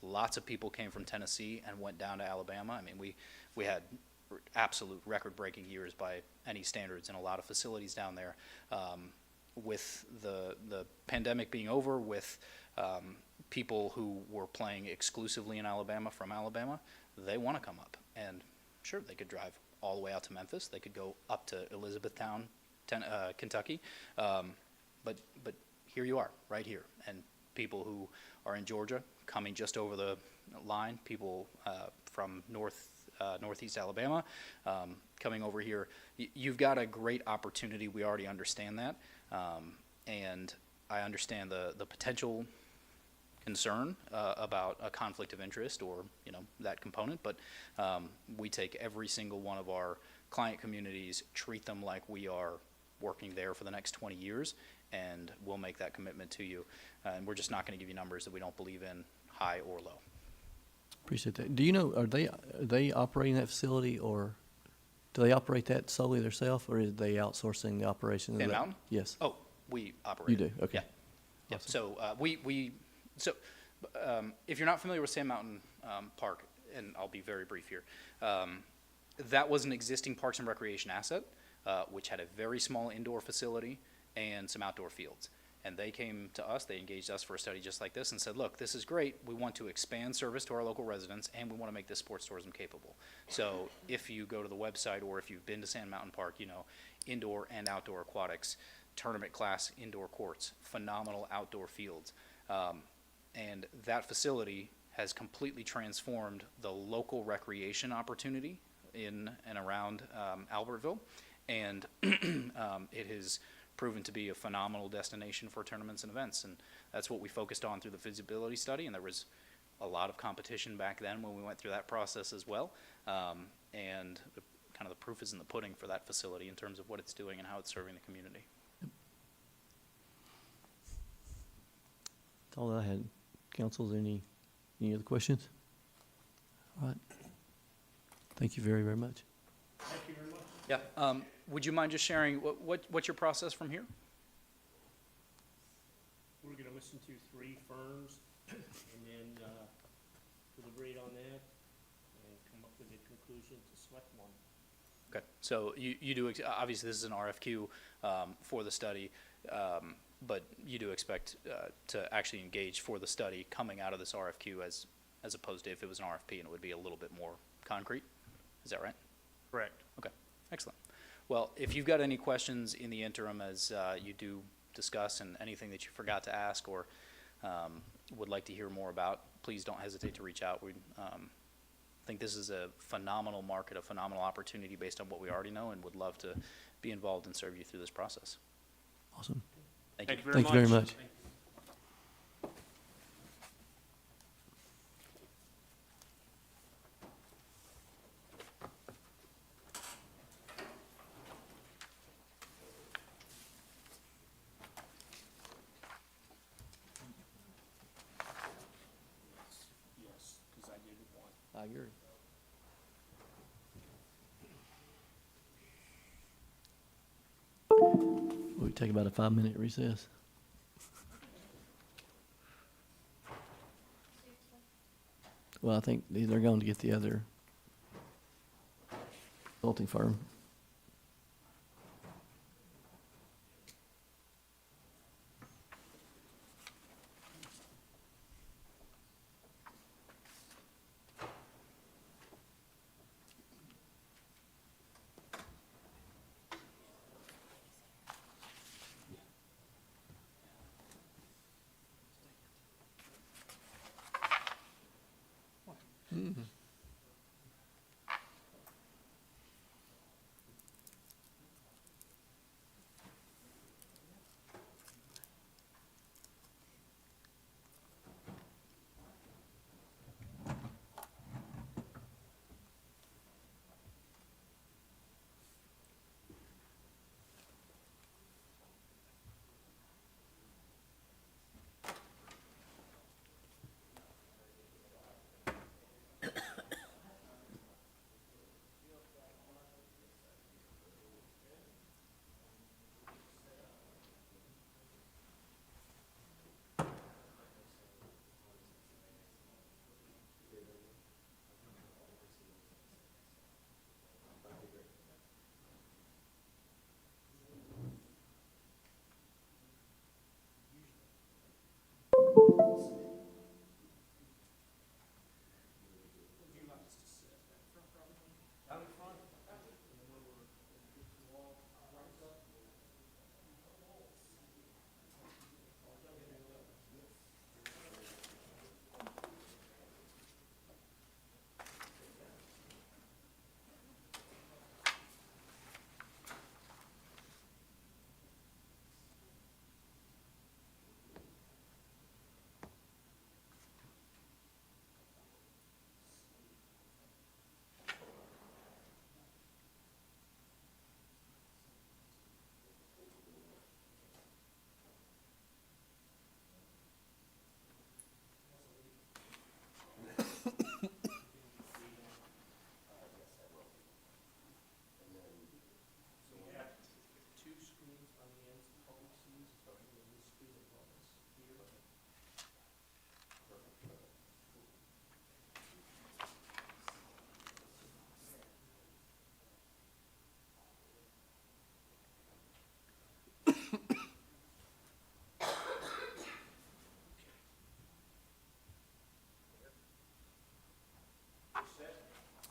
Lots of people came from Tennessee and went down to Alabama. I mean, we had absolute record-breaking years by any standards in a lot of facilities down there. With the pandemic being over, with people who were playing exclusively in Alabama from Alabama, they want to come up. And sure, they could drive all the way out to Memphis. They could go up to Elizabethtown, Kentucky. But here you are, right here. And people who are in Georgia coming just over the line, people from northeast Alabama coming over here. You've got a great opportunity. We already understand that. And I understand the potential concern about a conflict of interest or, that component, but we take every single one of our client communities, treat them like we are working there for the next 20 years, and we'll make that commitment to you. And we're just not going to give you numbers that we don't believe in, high or low. Appreciate that. Do you know, are they operating that facility, or do they operate that solely themselves, or is they outsourcing the operation of Sand that? Mountain? Yes. Oh, we operate. You do? Okay. Yeah. Awesome. So if you're not familiar with Sand Mountain Park, and I'll be very brief here, that was an existing Parks and Recreation asset, which had a very small indoor facility and some outdoor fields. And they came to us, they engaged us for a study just like this and said, look, this is great. We want to expand service to our local residents, and we want to make this sports tourism capable. So if you go to the website, or if you've been to Sand Mountain Park, indoor and outdoor aquatics, tournament class indoor courts, phenomenal outdoor fields. And that facility has completely transformed the local recreation opportunity in and around Albertville. And it has proven to be a phenomenal destination for tournaments and events. And that's what we focused on through the feasibility study. And there was a lot of competition back then when we went through that process as well. And kind of the proof is in the pudding for that facility in terms of what it's doing and how it's serving the community. That's all that I had. Council, is there any other questions? All right. Thank you very, very much. Yeah. Would you mind just sharing what's your process from here? We're going to listen to 3 firms and then deliberate on that and come up with a conclusion to select one. Okay. So you do, obviously this is an RFQ for the study, but you do expect to actually engage for the study coming out of this RFQ as opposed to if it was an RFP and it would be a little bit more concrete. Is that right? Correct. Okay. Excellent. Well, if you've got any questions in the interim as you do discuss, and anything that you forgot to ask or would like to hear more about, please don't hesitate to reach out. We think this is a phenomenal market, a phenomenal opportunity based on what we already know, and would love to be involved and serve you through this process. Awesome. Thank you. Thank you very much. agree. We take about a 5-minute recess. Well, I think they're going to get the other consulting firm.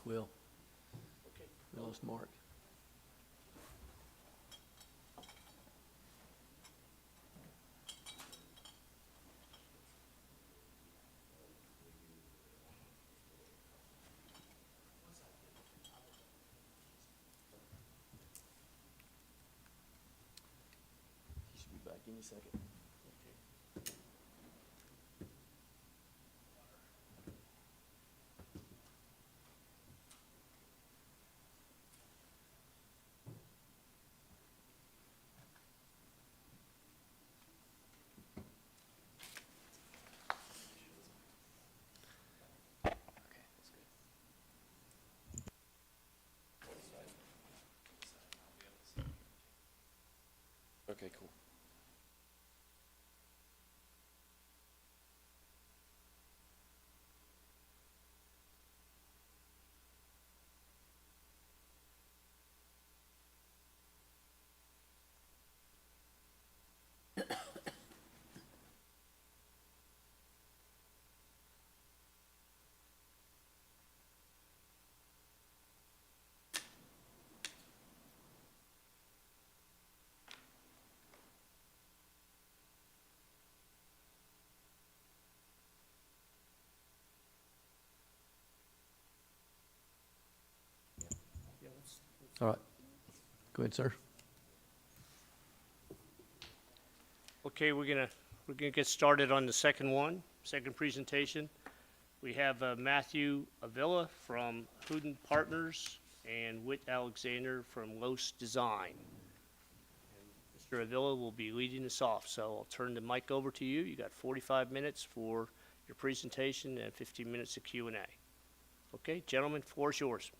Will. We lost Mark. He should be back any second. Okay, cool. All right. Go ahead, sir. Okay, we're gonna get started on the second presentation. We have Matthew Avila from Hooden Partners and Whit Alexander from Los Design. And Mr. Avila will be leading us off, so I'll turn the mic over to you. You got 45 minutes for your presentation and 15 minutes of Q&A. Okay, gentlemen, floor is yours.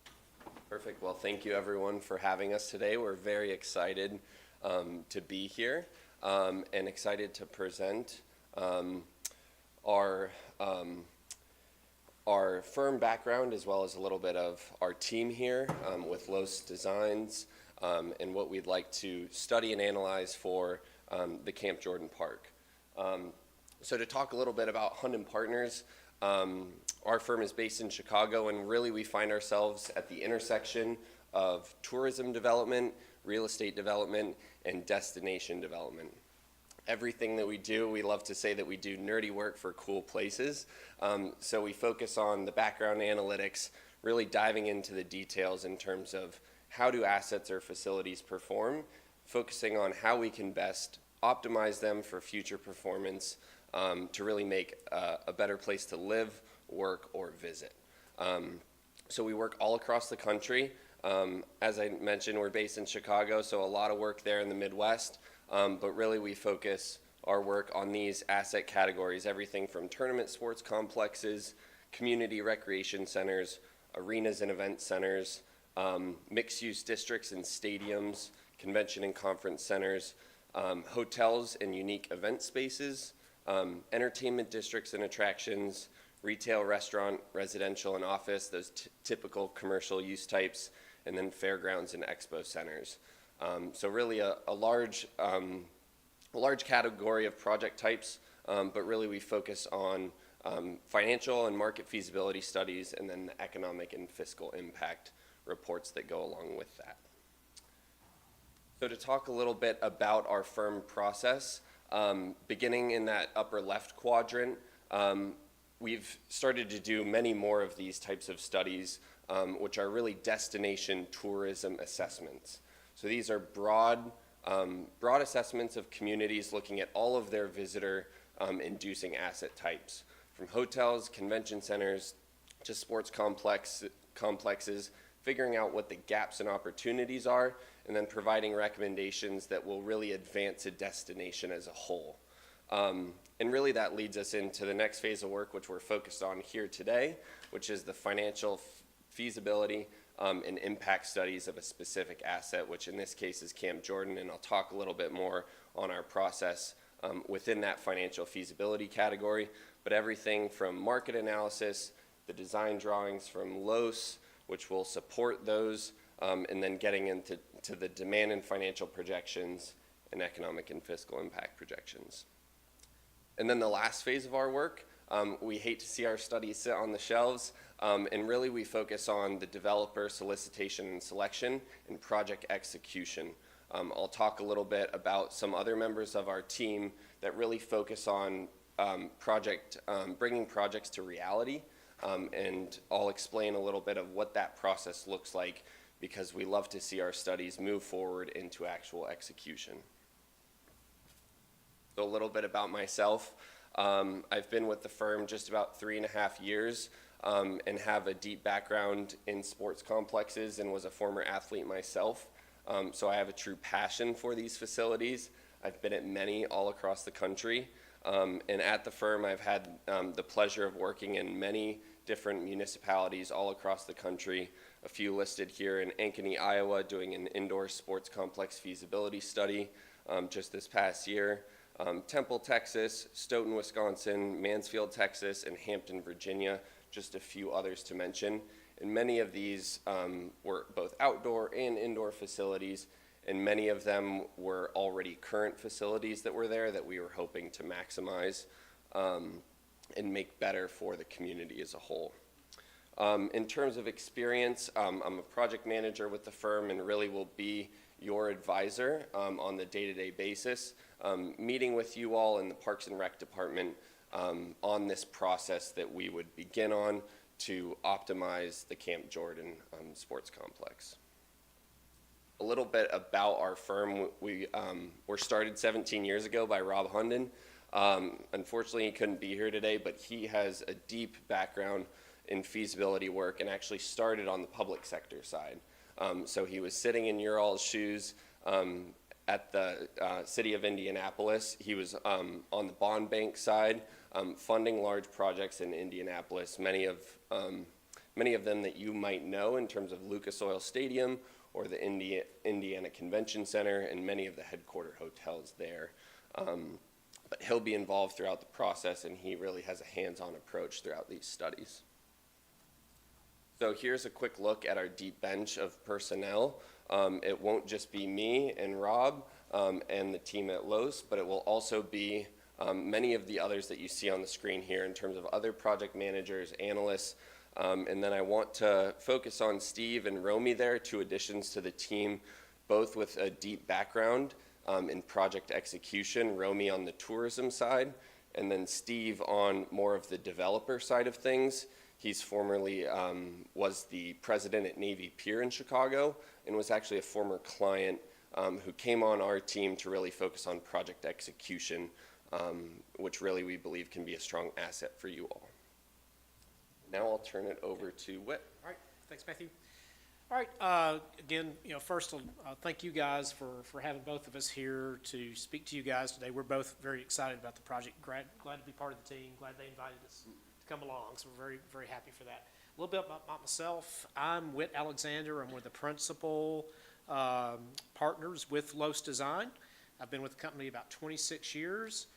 Perfect. Well, thank you everyone for having us today. We're very excited to be here and excited to present our firm background as well as a little bit of our team here with Los Designs and what we'd like to study and analyze for the Camp Jordan Park. So to talk a little bit about Hunden Partners, our firm is based in Chicago, and really we find ourselves at the intersection of tourism development, real estate development, and destination development. Everything that we do, we love to say that we do nerdy work for cool places. So we focus on the background analytics, really diving into the details in terms of how do assets or facilities perform, focusing on how we can best optimize them for future performance to really make a better place to live, work, or visit. So we work all across the country. As I mentioned, we're based in Chicago, so a lot of work there in the Midwest, but really we focus our work on these asset categories, everything from tournament sports complexes, community recreation centers, arenas and event centers, mixed-use districts and stadiums, convention and conference centers, hotels and unique event spaces, entertainment districts and attractions, retail, restaurant, residential, and office, those typical commercial use types, and then fairgrounds and expo centers. So really a large category of project types, but really we focus on financial and market feasibility studies and then the economic and fiscal impact reports that go along with that. So to talk a little bit about our firm process, beginning in that upper left quadrant, we've started to do many more of these types of studies, which are really destination tourism assessments. So these are broad assessments of communities looking at all of their visitor inducing asset types, from hotels, convention centers, to sports complexes, figuring out what the gaps and opportunities are, and then providing recommendations that will really advance a destination as a whole. And really that leads us into the next phase of work, which we're focused on here today, which is the financial feasibility and impact studies of a specific asset, which in this case is Camp Jordan, and I'll talk a little bit more on our process within that financial feasibility category. But everything from market analysis, the design drawings from Los, which will support those, and then getting into the demand and financial projections and economic and fiscal impact projections. And then the last phase of our work, we hate to see our studies sit on the shelves, and really we focus on the developer solicitation and selection and project execution. I'll talk a little bit about some other members of our team that really focus on bringing projects to reality, and I'll explain a little bit of what that process looks like, because we love to see our studies move forward into actual execution. So a little bit about myself. I've been with the firm just about 3.5 years and have a deep background in sports complexes and was a former athlete myself. So I have a true passion for these facilities. I've been at many all across the country. And at the firm, I've had the pleasure of working in many different municipalities all across the country. A few listed here in Ankeny, Iowa, doing an indoor sports complex feasibility study just this past year. Temple, Texas, Stoughton, Wisconsin, Mansfield, Texas, and Hampton, Virginia, just a few others to mention. And many of these were both outdoor and indoor facilities, and many of them were already current facilities that were there that we were hoping to maximize and make better for the community as a whole. In terms of experience, I'm a project manager with the firm and really will be your advisor on the day-to-day basis, meeting with you all in the Parks and Rec Department on this process that we would begin on to optimize the Camp Jordan sports complex. A little bit about our firm. We were started 17 years ago by Rob Hunden. Unfortunately, he couldn't be here today, but he has a deep background in feasibility work and actually started on the public sector side. So he was sitting in your all's shoes at the city of Indianapolis. He was on the bond bank side, funding large projects in Indianapolis, many many of them that you might know in terms of Lucas Oil Stadium or the Indiana Convention Center and many of the headquarter hotels there. But he'll be involved throughout the process, and he really has a hands-on approach throughout these studies. So here's a quick look at our deep bench of personnel. It won't just be me and Rob and the team at Los, but it will also be many of the others that you see on the screen here in terms of other project managers, analysts, and then I want to focus on Steve and Romy there, two additions to the team, both with a deep background in project execution, Romy on the tourism side, and then Steve on more of the developer side of things. He's formerly was the president at Navy Pier in Chicago and was actually a former client who came on our team to really focus on project execution, which really we believe can be a strong asset for you all. Now I'll turn it over to Whit. All right, thanks, Matthew. All right, again, first, thank you guys for having both of us here to speak to you guys today. We're both very excited about the project. Glad to be part of the team. Glad they invited us to come along. So we're very, very happy for that. A little bit about myself. I'm Whit Alexander. I'm one of the principal partners with Los Design. I've been with the company about 26 years.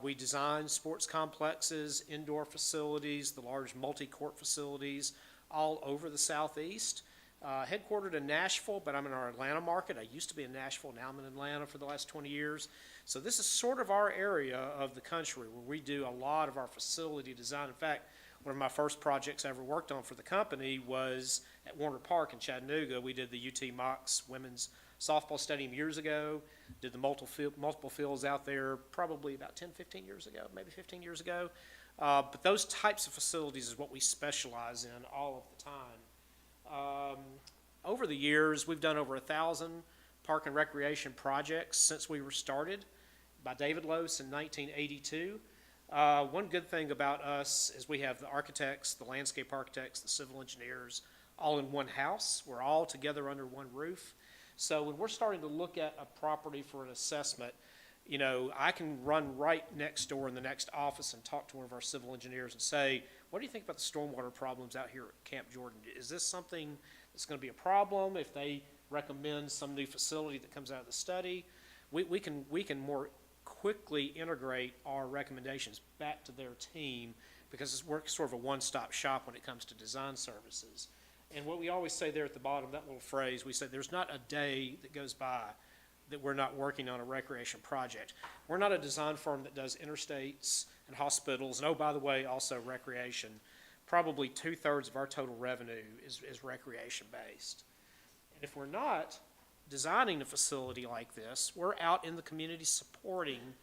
We design sports complexes, indoor facilities, the large multi-court facilities all over the Southeast. Headquartered in Nashville, but I'm in our Atlanta market. I used to be in Nashville, now I'm in Atlanta for the last 20 years. So this is sort of our area of the country where we do a lot of our facility design. In fact, one of my first projects I ever worked on for the company was at Warner Park in Chattanooga. We did the UT Mocs women's softball stadium years ago, did the multiple fields out there probably about 10, 15 years ago, maybe 15 years ago. But those types of facilities is what we specialize in all of the time. Over the years, we've done over 1,000 park and recreation projects since we were started by David Los in 1982. One good thing about us is we have the architects, the landscape architects, the civil engineers, all in one house. We're all together under one roof. So when we're starting to look at a property for an assessment, I can run right next door in the next office and talk to one of our civil engineers and say, what do you think about the stormwater problems out here at Camp Jordan? Is this something that's going to be a problem if they recommend some new facility that comes out of the study? We can more quickly integrate our recommendations back to their team because we're sort of a one-stop shop when it comes to design services. And what we always say there at the bottom, that little phrase, we say there's not a day that goes by that we're not working on a recreation project. We're not a design firm that does interstates and hospitals, and oh, by the way, also recreation. Probably 2/3 of our total revenue is recreation-based. And if we're not designing a facility like this, we're out in the community supporting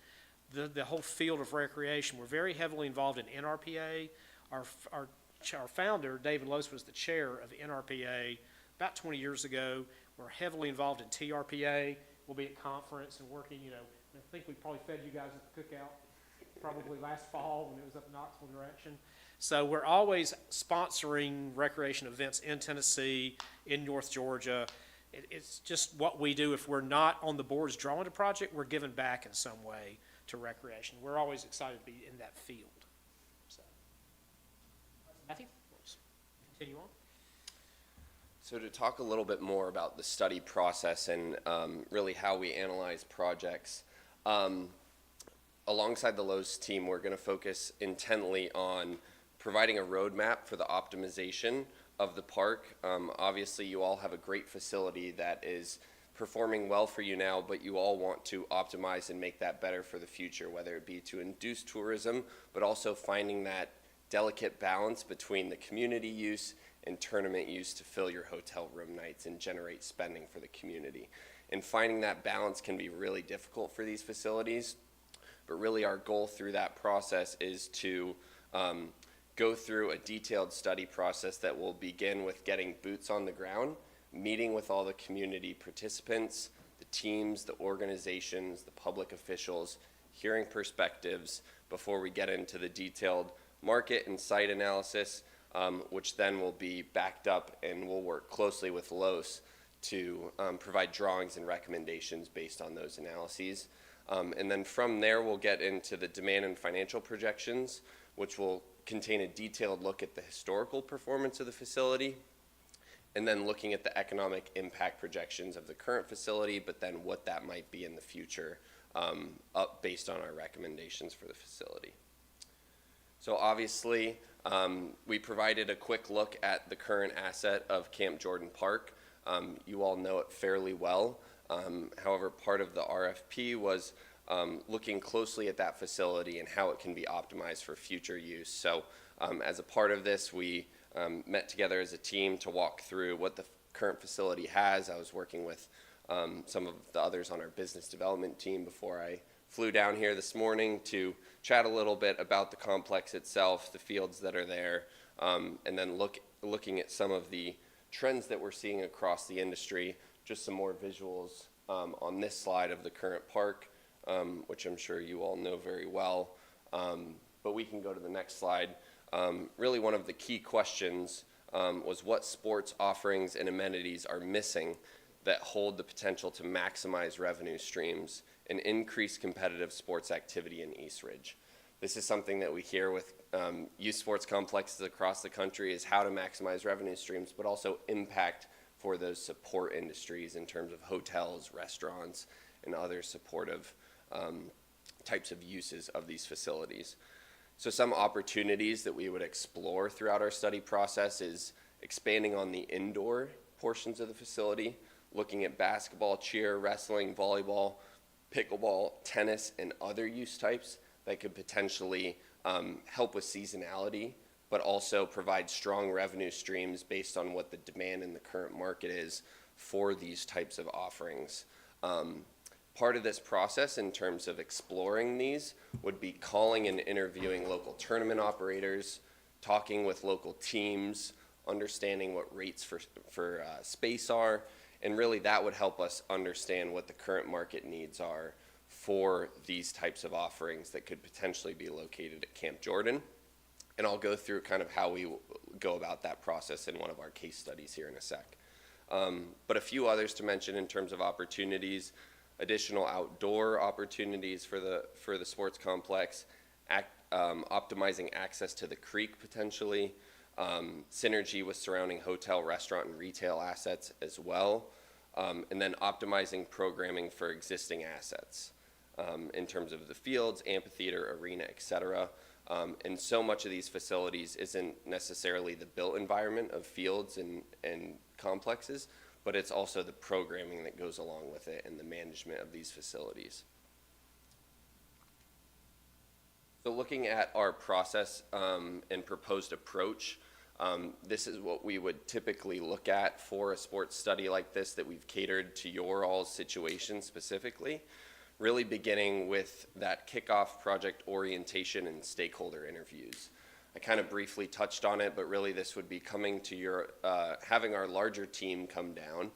the whole field of recreation. We're very heavily involved in NRPA. Our founder, David Los, was the chair of NRPA about 20 years ago. We're heavily involved in TRPA. We'll be at conference and working, I think we probably fed you guys at the cookout probably last fall when it was up in Knoxville direction. So we're always sponsoring recreation events in Tennessee, in North Georgia. It's just what we do. If we're not on the boards drawing a project, we're giving back in some way to recreation. We're always excited to be in that field. So, Matthew, let's continue on. So to talk a little bit more about the study process and really how we analyze projects, alongside the Los team, we're going to focus intently on providing a roadmap for the optimization of the park. Obviously, you all have a great facility that is performing well for you now, but you all want to optimize and make that better for the future, whether it be to induce tourism, but also finding that delicate balance between the community use and tournament use to fill your hotel room nights and generate spending for the community. And finding that balance can be really difficult for these facilities, but really our goal through that process is to go through a detailed study process that will begin with getting boots on the ground, meeting with all the community participants, the teams, the organizations, the public officials, hearing perspectives before we get into the detailed market and site analysis, which then will be backed up, and we'll work closely with Los to provide drawings and recommendations based on those analyses. And then from there, we'll get into the demand and financial projections, which will contain a detailed look at the historical performance of the facility, and then looking at the economic impact projections of the current facility, but then what that might be in the future, up based on our recommendations for the facility. So obviously, we provided a quick look at the current asset of Camp Jordan Park. You all know it fairly well. However, part of the RFP was looking closely at that facility and how it can be optimized for future use. So as a part of this, we met together as a team to walk through what the current facility has. I was working with some of the others on our business development team before I flew down here this morning to chat a little bit about the complex itself, the fields that are there, and then looking at some of the trends that we're seeing across the industry. Just some more visuals on this slide of the current park, which I'm sure you all know very well. But we can go to the next slide. Really one of the key questions was what sports offerings and amenities are missing that hold the potential to maximize revenue streams and increase competitive sports activity in East Ridge. This is something that we hear with youth sports complexes across the country, is how to maximize revenue streams, but also impact for those support industries in terms of hotels, restaurants, and other supportive types of uses of these facilities. So some opportunities that we would explore throughout our study process is expanding on the indoor portions of the facility, looking at basketball, cheer, wrestling, volleyball, pickleball, tennis, and other use types that could potentially help with seasonality, but also provide strong revenue streams based on what the demand in the current market is for these types of offerings. Part of this process in terms of exploring these would be calling and interviewing local tournament operators, talking with local teams, understanding what rates for space are, and really that would help us understand what the current market needs are for these types of offerings that could potentially be located at Camp Jordan. And I'll go through kind of how we go about that process in one of our case studies here in a sec. But a few others to mention in terms of opportunities: additional outdoor opportunities for the sports complex, optimizing access to the creek potentially, synergy with surrounding hotel, restaurant, and retail assets as well, and then optimizing programming for existing assets in terms of the fields, amphitheater, arena, etc. And so much of these facilities isn't necessarily the built environment of fields and complexes, but it's also the programming that goes along with it and the management of these facilities. So looking at our process and proposed approach, this is what we would typically look at for a sports study like this that we've catered to your all's situation specifically, really beginning with that kickoff project orientation and stakeholder interviews. I kind of briefly touched on it, but really this would be coming to your, having our larger team come down,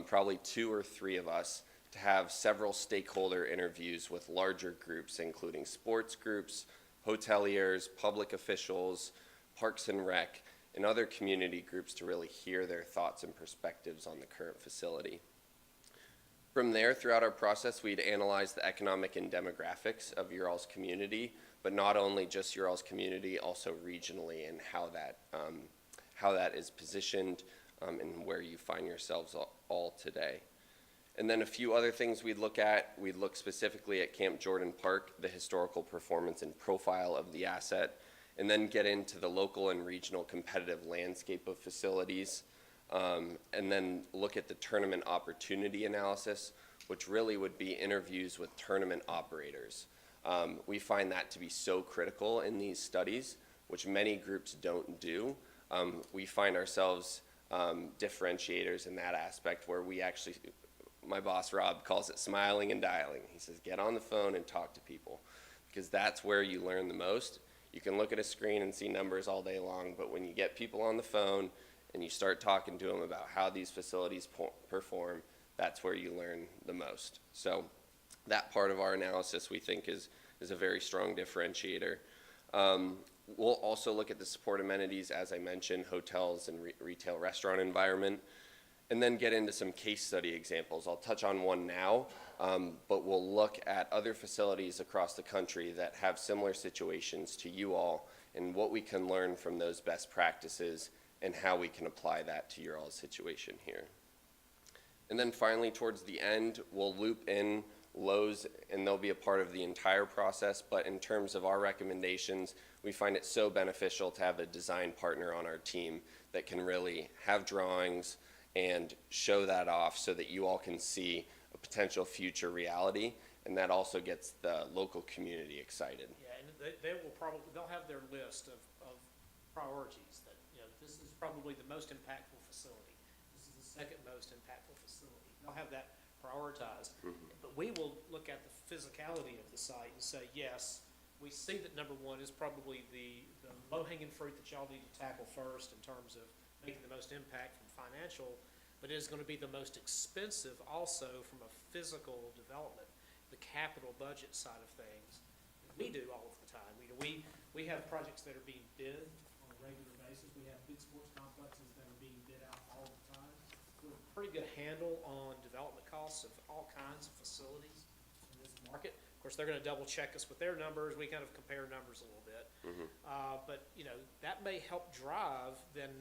probably 2 or 3 of us, to have several stakeholder interviews with larger groups, including sports groups, hoteliers, public officials, Parks and Rec, and other community groups to really hear their thoughts and perspectives on the current facility. From there, throughout our process, we'd analyze the economic and demographics of your all's community, but not only just your all's community, also regionally, and how that is positioned and where you find yourselves all today. And then a few other things we'd look at. We'd look specifically at Camp Jordan Park, the historical performance and profile of the asset, and then get into the local and regional competitive landscape of facilities, and then look at the tournament opportunity analysis, which really would be interviews with tournament operators. We find that to be so critical in these studies, which many groups don't do. We find ourselves differentiators in that aspect where we actually, my boss Rob calls it smiling and dialing. He says, get on the phone and talk to people, because that's where you learn the most. You can look at a screen and see numbers all day long, but when you get people on the phone and you start talking to them about how these facilities perform, that's where you learn the most. So that part of our analysis we think is a very strong differentiator. We'll also look at the support amenities, as I mentioned, hotels and retail restaurant environment, and then get into some case study examples. I'll touch on one now, but we'll look at other facilities across the country that have similar situations to you all and what we can learn from those best practices and how we can apply that to your all's situation here. And then finally, towards the end, we'll loop in Lowe's, and they'll be a part of the entire process, but in terms of our recommendations, we find it so beneficial to have a design partner on our team that can really have drawings and show that off so that you all can see a potential future reality, and that also gets the local community excited. Yeah, and they will probably, they'll have their list of priorities that, this is probably the most impactful facility. This is the second most impactful facility. They'll have that prioritized. But we will look at the physicality of the site and say, yes, we see that number one is probably the low-hanging fruit that y'all need to tackle first in terms of making the most impact from financial, but it is going to be the most expensive also from a physical development, the capital budget side of things. We do all of the time. We have projects that are being bid on a regular basis. We have big sports complexes that are being bid out all the time. We have a pretty good handle on development costs of all kinds of facilities in this market. Of course, they're gonna double check us with their numbers. We kind of compare numbers a little bit. But, that may help drive then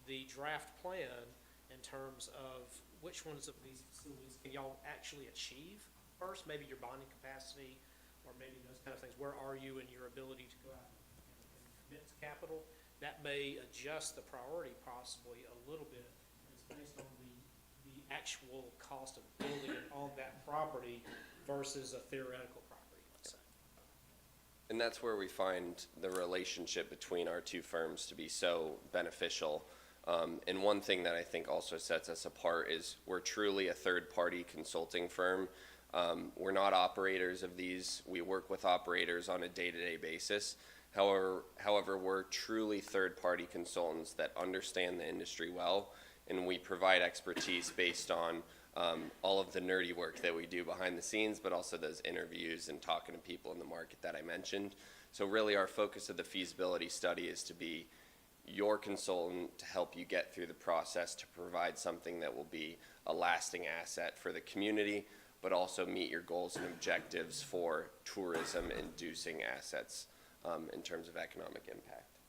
the draft plan in terms of which ones of these facilities can y'all actually achieve first, maybe your bonding capacity, or maybe those kind of things. Where are you in your ability to go out and commit to capital? That may adjust the priority possibly a little bit. It's based on the actual cost of building it on that property versus a theoretical property, let's say. And that's where we find the relationship between our two firms to be so beneficial. And one thing that I think also sets us apart is we're truly a third-party consulting firm. We're not operators of these. We work with operators on a day-to-day basis. However, we're truly third-party consultants that understand the industry well, and we provide expertise based on all of the nerdy work that we do behind the scenes, but also those interviews and talking to people in the market that I mentioned. So really our focus of the feasibility study is to be your consultant to help you get through the process to provide something that will be a lasting asset for the community, but also meet your goals and objectives for tourism-inducing assets in terms of economic impact.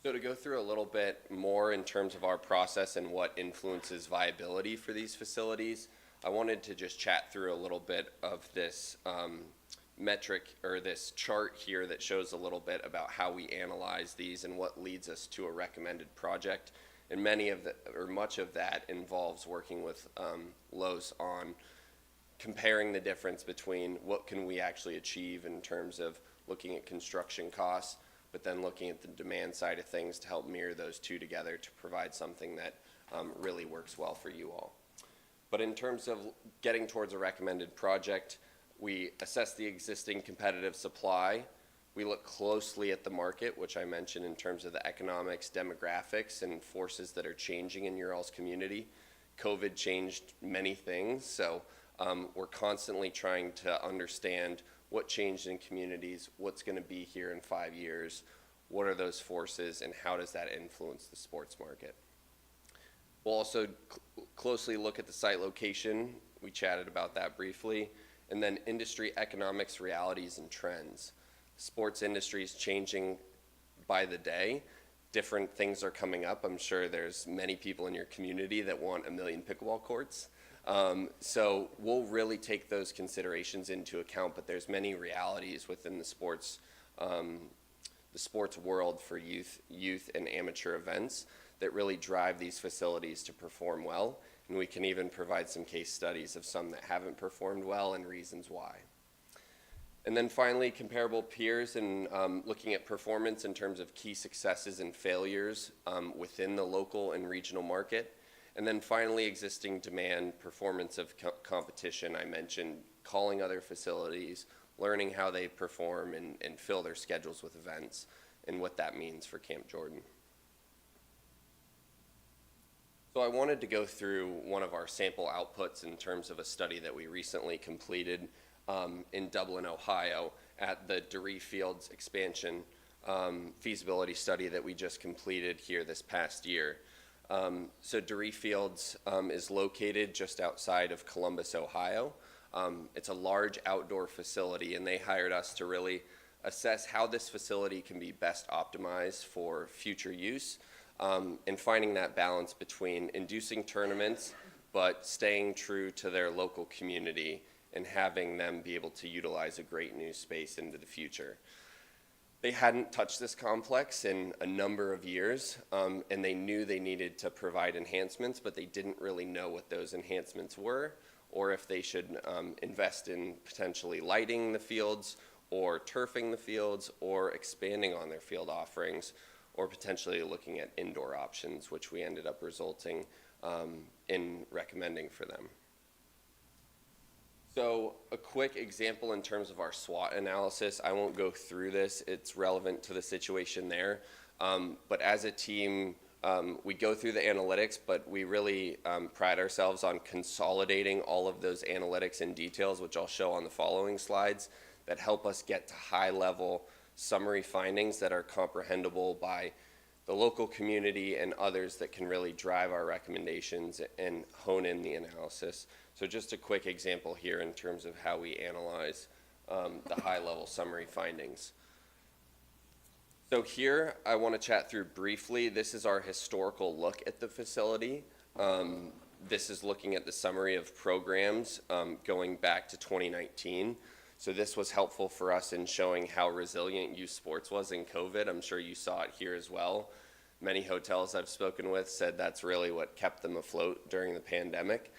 So to go through a little bit more in terms of our process and what influences viability for these facilities, I wanted to just chat through a little bit of this metric or this chart here that shows a little bit about how we analyze these and what leads us to a recommended project. And much of that involves working with Lowe's on comparing the difference between what can we actually achieve in terms of looking at construction costs, but then looking at the demand side of things to help mirror those two together to provide something that really works well for you all. But in terms of getting towards a recommended project, we assess the existing competitive supply. We look closely at the market, which I mentioned in terms of the economics, demographics, and forces that are changing in your all's community. COVID changed many things, so we're constantly trying to understand what changed in communities, what's going to be here in 5 years, what are those forces, and how does that influence the sports market. We'll also closely look at the site location. We chatted about that briefly. And then industry economics, realities, and trends. Sports industry is changing by the day. Different things are coming up. I'm sure there's many people in your community that want 1 million pickleball courts. So we'll really take those considerations into account, but there's many realities within the sports world for youth and amateur events that really drive these facilities to perform well. And we can even provide some case studies of some that haven't performed well and reasons why. And then finally, comparable peers and looking at performance in terms of key successes and failures within the local and regional market. And then finally, existing demand, performance of competition. I mentioned calling other facilities, learning how they perform and fill their schedules with events, and what that means for Camp Jordan. So I wanted to go through one of our sample outputs in terms of a study that we recently completed in Dublin, Ohio, at the Durree Fields expansion feasibility study that we just completed here this past year. So Durree Fields is located just outside of Columbus, Ohio. It's a large outdoor facility, and they hired us to really assess how this facility can be best optimized for future use, and finding that balance between inducing tournaments but staying true to their local community and having them be able to utilize a great new space into the future. They hadn't touched this complex in a number of years, and they knew they needed to provide enhancements, but they didn't really know what those enhancements were, or if they should invest in potentially lighting the fields, or turfing the fields, or expanding on their field offerings, or potentially looking at indoor options, which we ended up resulting in recommending for them. So a quick example in terms of our SWOT analysis. I won't go through this. It's relevant to the situation there. But as a team, we go through the analytics, but we really pride ourselves on consolidating all of those analytics and details, which I'll show on the following slides, that help us get to high-level summary findings that are comprehensible by the local community and others that can really drive our recommendations and hone in the analysis. So just a quick example here in terms of how we analyze the high-level summary findings. So here, I want to chat through briefly. This is our historical look at the facility. This is looking at the summary of programs going back to 2019. So this was helpful for us in showing how resilient youth sports was in COVID. I'm sure you saw it here as well. Many hotels I've spoken with said that's really what kept them afloat during the pandemic.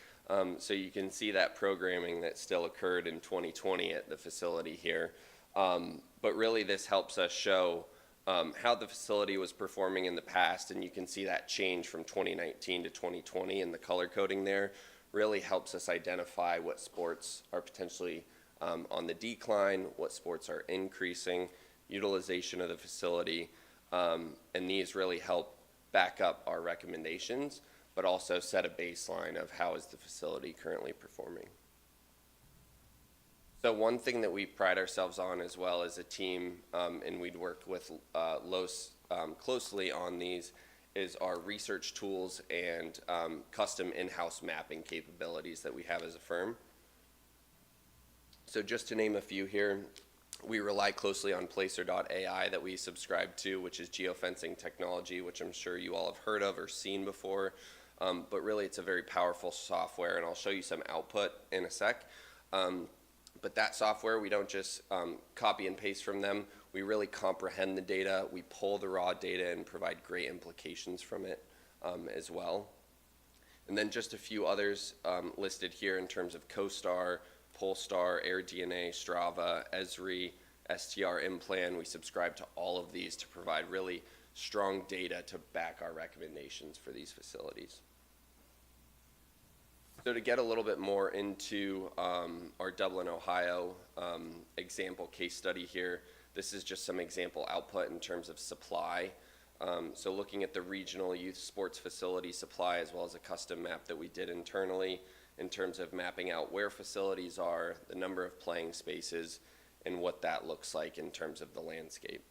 So you can see that programming that still occurred in 2020 at the facility here. But really this helps us show how the facility was performing in the past, and you can see that change from 2019 to 2020, and the color coding there really helps us identify what sports are potentially on the decline, what sports are increasing, utilization of the facility, and these really help back up our recommendations, but also set a baseline of how is the facility currently performing. So one thing that we pride ourselves on as well as a team, and we'd worked with Los closely on these, is our research tools and custom in-house mapping capabilities that we have as a firm. So just to name a few here, we rely closely on Placer.ai that we subscribe to, which is geofencing technology, which I'm sure you all have heard of or seen before. But really it's a very powerful software, and I'll show you some output in a sec. But that software, we don't just copy and paste from them. We really comprehend the data. We pull the raw data and provide great implications from it as well. And then just a few others listed here in terms of CoStar, Polestar, AirDNA, Strava, Esri, STR Implan. We subscribe to all of these to provide really strong data to back our recommendations for these facilities. So to get a little bit more into our Dublin, Ohio example case study here, this is just some example output in terms of supply. So looking at the regional youth sports facility supply as well as a custom map that we did internally in terms of mapping out where facilities are, the number of playing spaces, and what that looks like in terms of the landscape.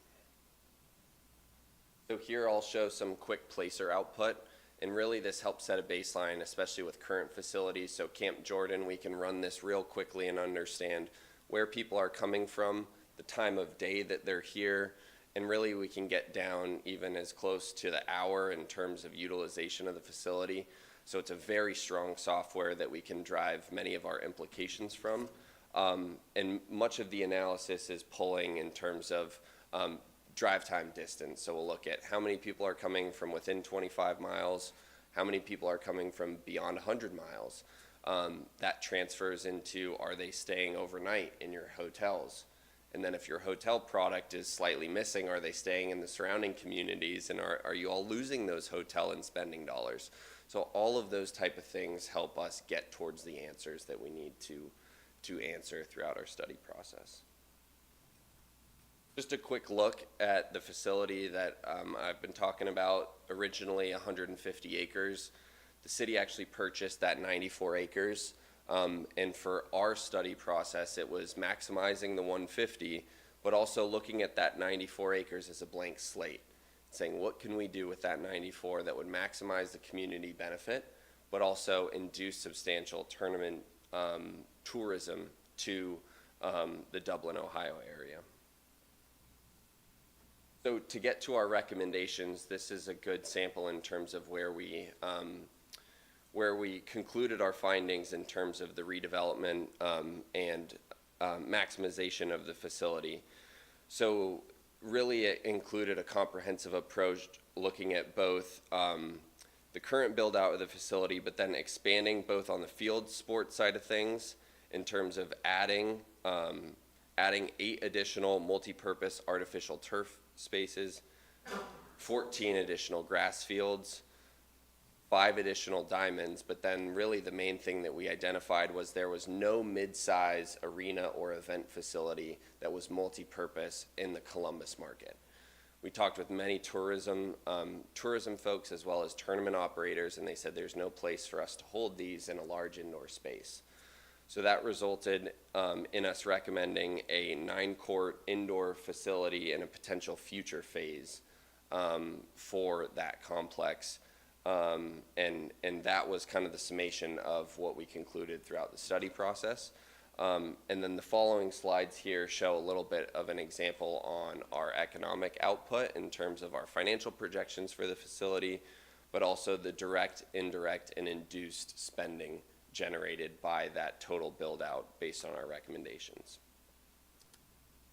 So here I'll show some quick Placer output, and really this helps set a baseline, especially with current facilities. So Camp Jordan, we can run this real quickly and understand where people are coming from, the time of day that they're here, and really we can get down even as close to the hour in terms of utilization of the facility. So it's a very strong software that we can drive many of our implications from. And much of the analysis is pulling in terms of drive time distance. So we'll look at how many people are coming from within 25 miles, how many people are coming from beyond 100 miles. That transfers into, are they staying overnight in your hotels? And then if your hotel product is slightly missing, are they staying in the surrounding communities, and are you all losing those hotel and spending dollars? So all of those type of things help us get towards the answers that we need to answer throughout our study process. Just a quick look at the facility that I've been talking about, originally 150 acres. The city actually purchased that 94 acres. And for our study process, it was maximizing the 150, but also looking at that 94 acres as a blank slate, saying what can we do with that 94 that would maximize the community benefit, but also induce substantial tournament tourism to the Dublin, Ohio area. So to get to our recommendations, this is a good sample in terms of where we concluded our findings in terms of the redevelopment and maximization of the facility. So really it included a comprehensive approach looking at both the current build out of the facility, but then expanding both on the field sports side of things in terms of adding 8 additional multi-purpose artificial turf spaces, 14 additional grass fields, 5 additional diamonds, but then really the main thing that we identified was there was no mid-size arena or event facility that was multi-purpose in the Columbus market. We talked with many tourism folks as well as tournament operators, and they said there's no place for us to hold these in a large indoor space. So that resulted in us recommending a 9-court indoor facility in a potential future phase for that complex. And that was kind of the summation of what we concluded throughout the study process. And then the following slides here show a little bit of an example on our economic output in terms of our financial projections for the facility, but also the direct, indirect, and induced spending generated by that total build out based on our recommendations.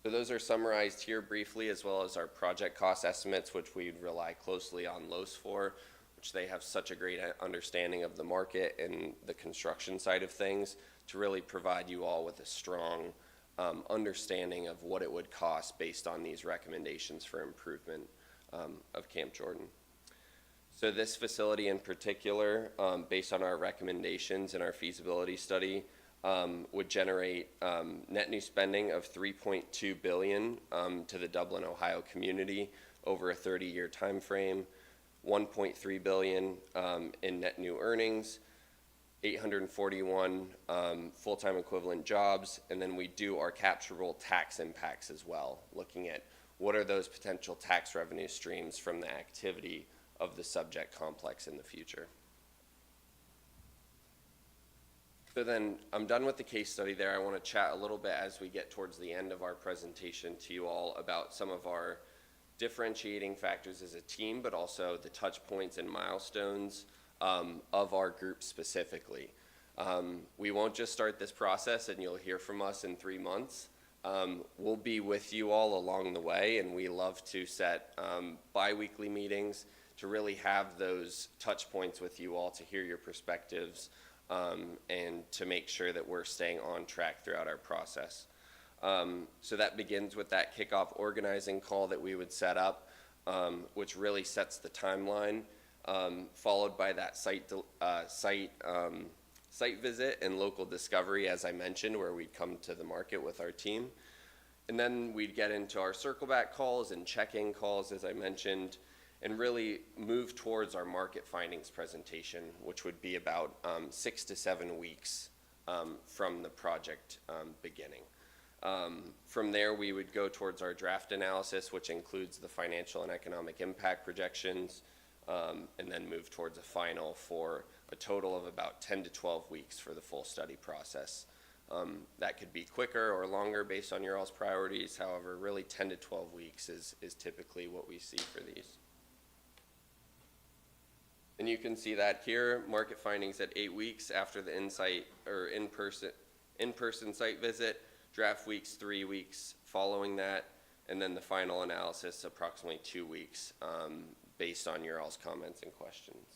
So those are summarized here briefly, as well as our project cost estimates, which we rely closely on LOS for, which they have such a great understanding of the market and the construction side of things to really provide you all with a strong understanding of what it would cost based on these recommendations for improvement of Camp Jordan. So this facility in particular, based on our recommendations and our feasibility study, would generate net new spending of $3.2 billion to the Dublin, Ohio community over a 30-year time frame, $1.3 billion in net new earnings, 841 full-time equivalent jobs, and then we do our capturable tax impacts as well, looking at what are those potential tax revenue streams from the activity of the subject complex in the future. So then I'm done with the case study there. I want to chat a little bit as we get towards the end of our presentation to you all about some of our differentiating factors as a team, but also the touch points and milestones of our group specifically. We won't just start this process and you'll hear from us in 3 months. We'll be with you all along the way, and we love to set bi-weekly meetings to really have those touch points with you all to hear your perspectives and to make sure that we're staying on track throughout our process. So that begins with that kickoff organizing call that we would set up, which really sets the timeline, followed by that site visit and local discovery, as I mentioned, where we'd come to the market with our team. And then we'd get into our circle back calls and check-in calls, as I mentioned, and really move towards our market findings presentation, which would be about 6 to 7 weeks from the project beginning. From there, we would go towards our draft analysis, which includes the financial and economic impact projections, and then move towards a final for a total of about 10 to 12 weeks for the full study process. That could be quicker or longer based on your all's priorities. However, really 10 to 12 weeks is typically what we see for these. And you can see that here, market findings at 8 weeks after the in-person site visit, draft weeks 3 weeks following that, and then the final analysis approximately 2 weeks based on your all's comments and questions.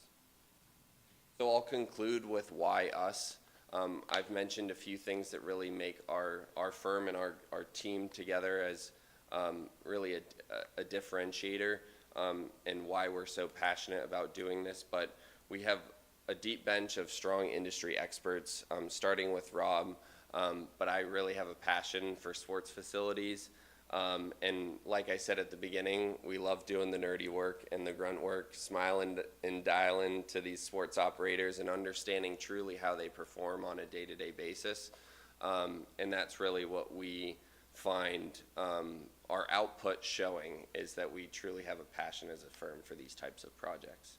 So I'll conclude with why us. I've mentioned a few things that really make our firm and our team together as really a differentiator. And why we're so passionate about doing this, but we have a deep bench of strong industry experts, starting with Rob, but I really have a passion for sports facilities, and like I said at the beginning, we love doing the nerdy work and the grunt work, smiling and dialing to these sports operators and understanding truly how they perform on a day-to-day basis, and that's really what we find our output showing, is that we truly have a passion as a firm for these types of projects.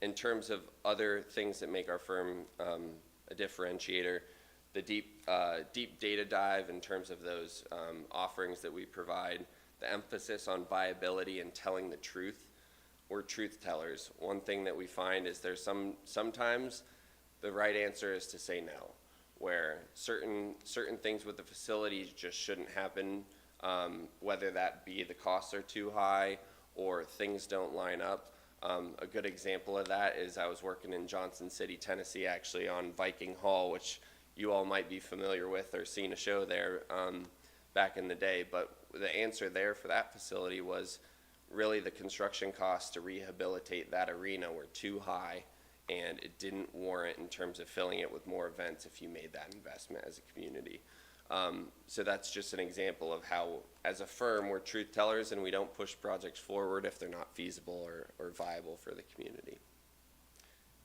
In terms of other things that make our firm a differentiator, the deep data dive in terms of those offerings that we provide, the emphasis on viability and telling the truth. We're truth tellers. One thing that we find is there's sometimes the right answer is to say no, where certain things with the facilities just shouldn't happen, whether that be the costs are too high or things don't line up. A good example of that is I was working in Johnson City, Tennessee, actually on Viking Hall, which you all might be familiar with or seen a show there back in the day. But the answer there for that facility was really the construction costs to rehabilitate that arena were too high, and it didn't warrant in terms of filling it with more events if you made that investment as a community. So that's just an example of how, as a firm, we're truth tellers and we don't push projects forward if they're not feasible or viable for the community.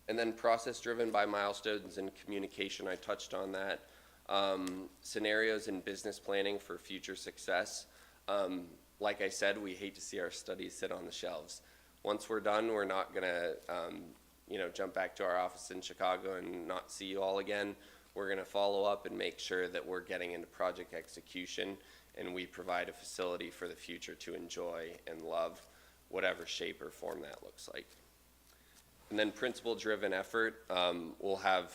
And then process driven by milestones and communication, I touched on that. Scenarios and business planning for future success. Like I said, we hate to see our studies sit on the shelves. Once we're done, we're not gonna jump back to our office in Chicago and not see you all again. We're gonna follow up and make sure that we're getting into project execution and we provide a facility for the future to enjoy and love, whatever shape or form that looks like. And then principle-driven effort, we'll have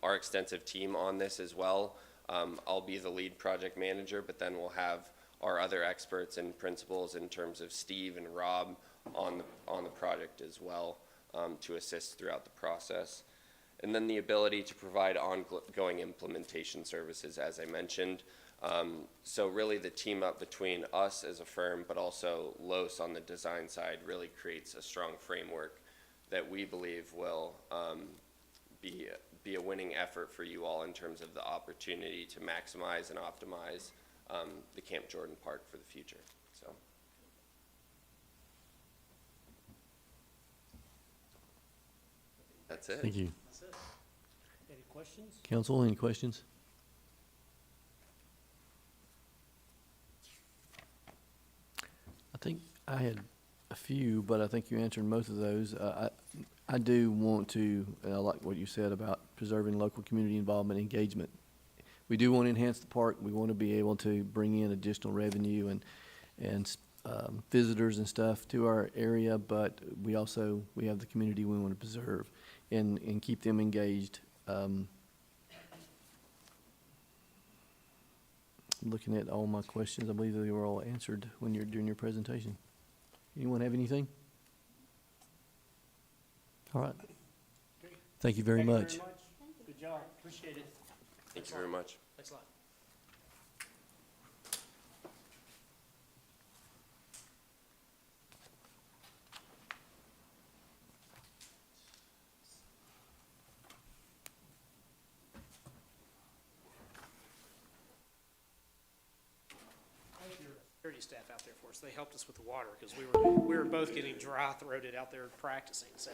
our extensive team on this as well. I'll be the lead project manager, but then we'll have our other experts and principals in terms of Steve and Rob on the project as well, to assist throughout the process. And then the ability to provide ongoing implementation services, as I mentioned. So really the team up between us as a firm, but also LOS on the design side really creates a strong framework that we believe will be a winning effort for you all in terms of the opportunity to maximize and optimize the Camp Jordan Park for the future. So. That's it. Thank you. That's it. Any questions? Council, any questions? I think I had a few, but I think you answered most of those. I do want to, and I like what you said about preserving local community involvement and engagement. We do want to enhance the park. We want to be able to bring in additional revenue and visitors and stuff to our area, but we have the community we want to preserve and keep them engaged. Looking at all my questions, I believe they were all answered when you're doing your presentation. Anyone have anything? All right. Thank you very much. Good job. Appreciate it. Thank you very much. Thanks a lot. Security staff out there for us. They helped us with the water because we were both getting dry-throated out there practicing, so.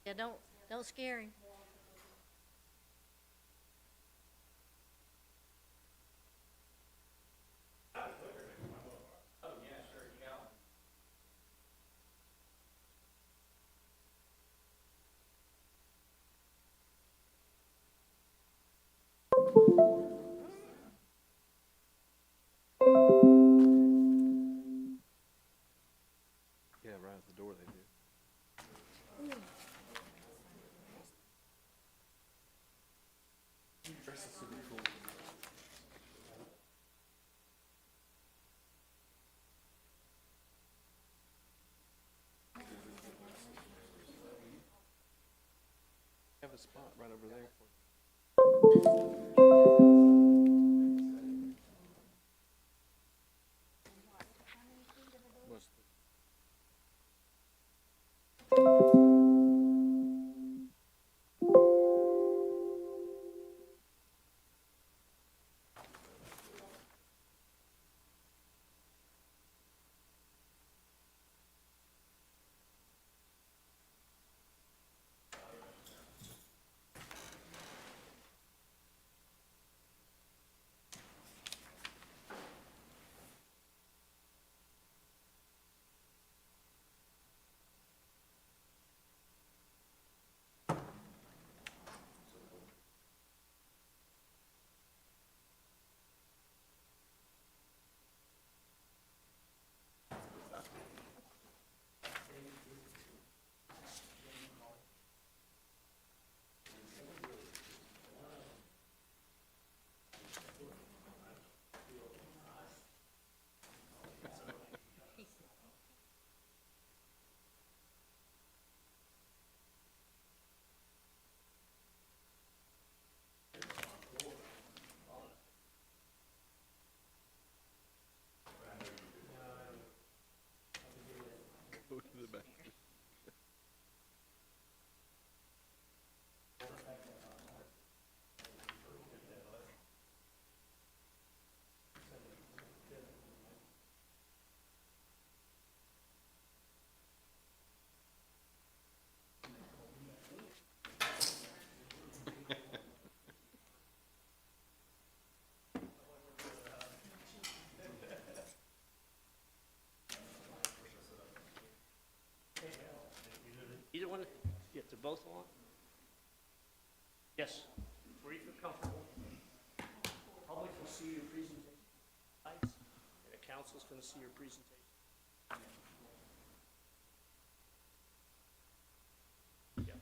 Yeah, don't scare him. Yeah, right at the door they did. Have a spot right over there for what's the- Go to the back. Either one? Yeah, they're both on? Yes. Where you feel comfortable. Public will see your presentation. Lights, and the council's gonna see your presentation. Yeah.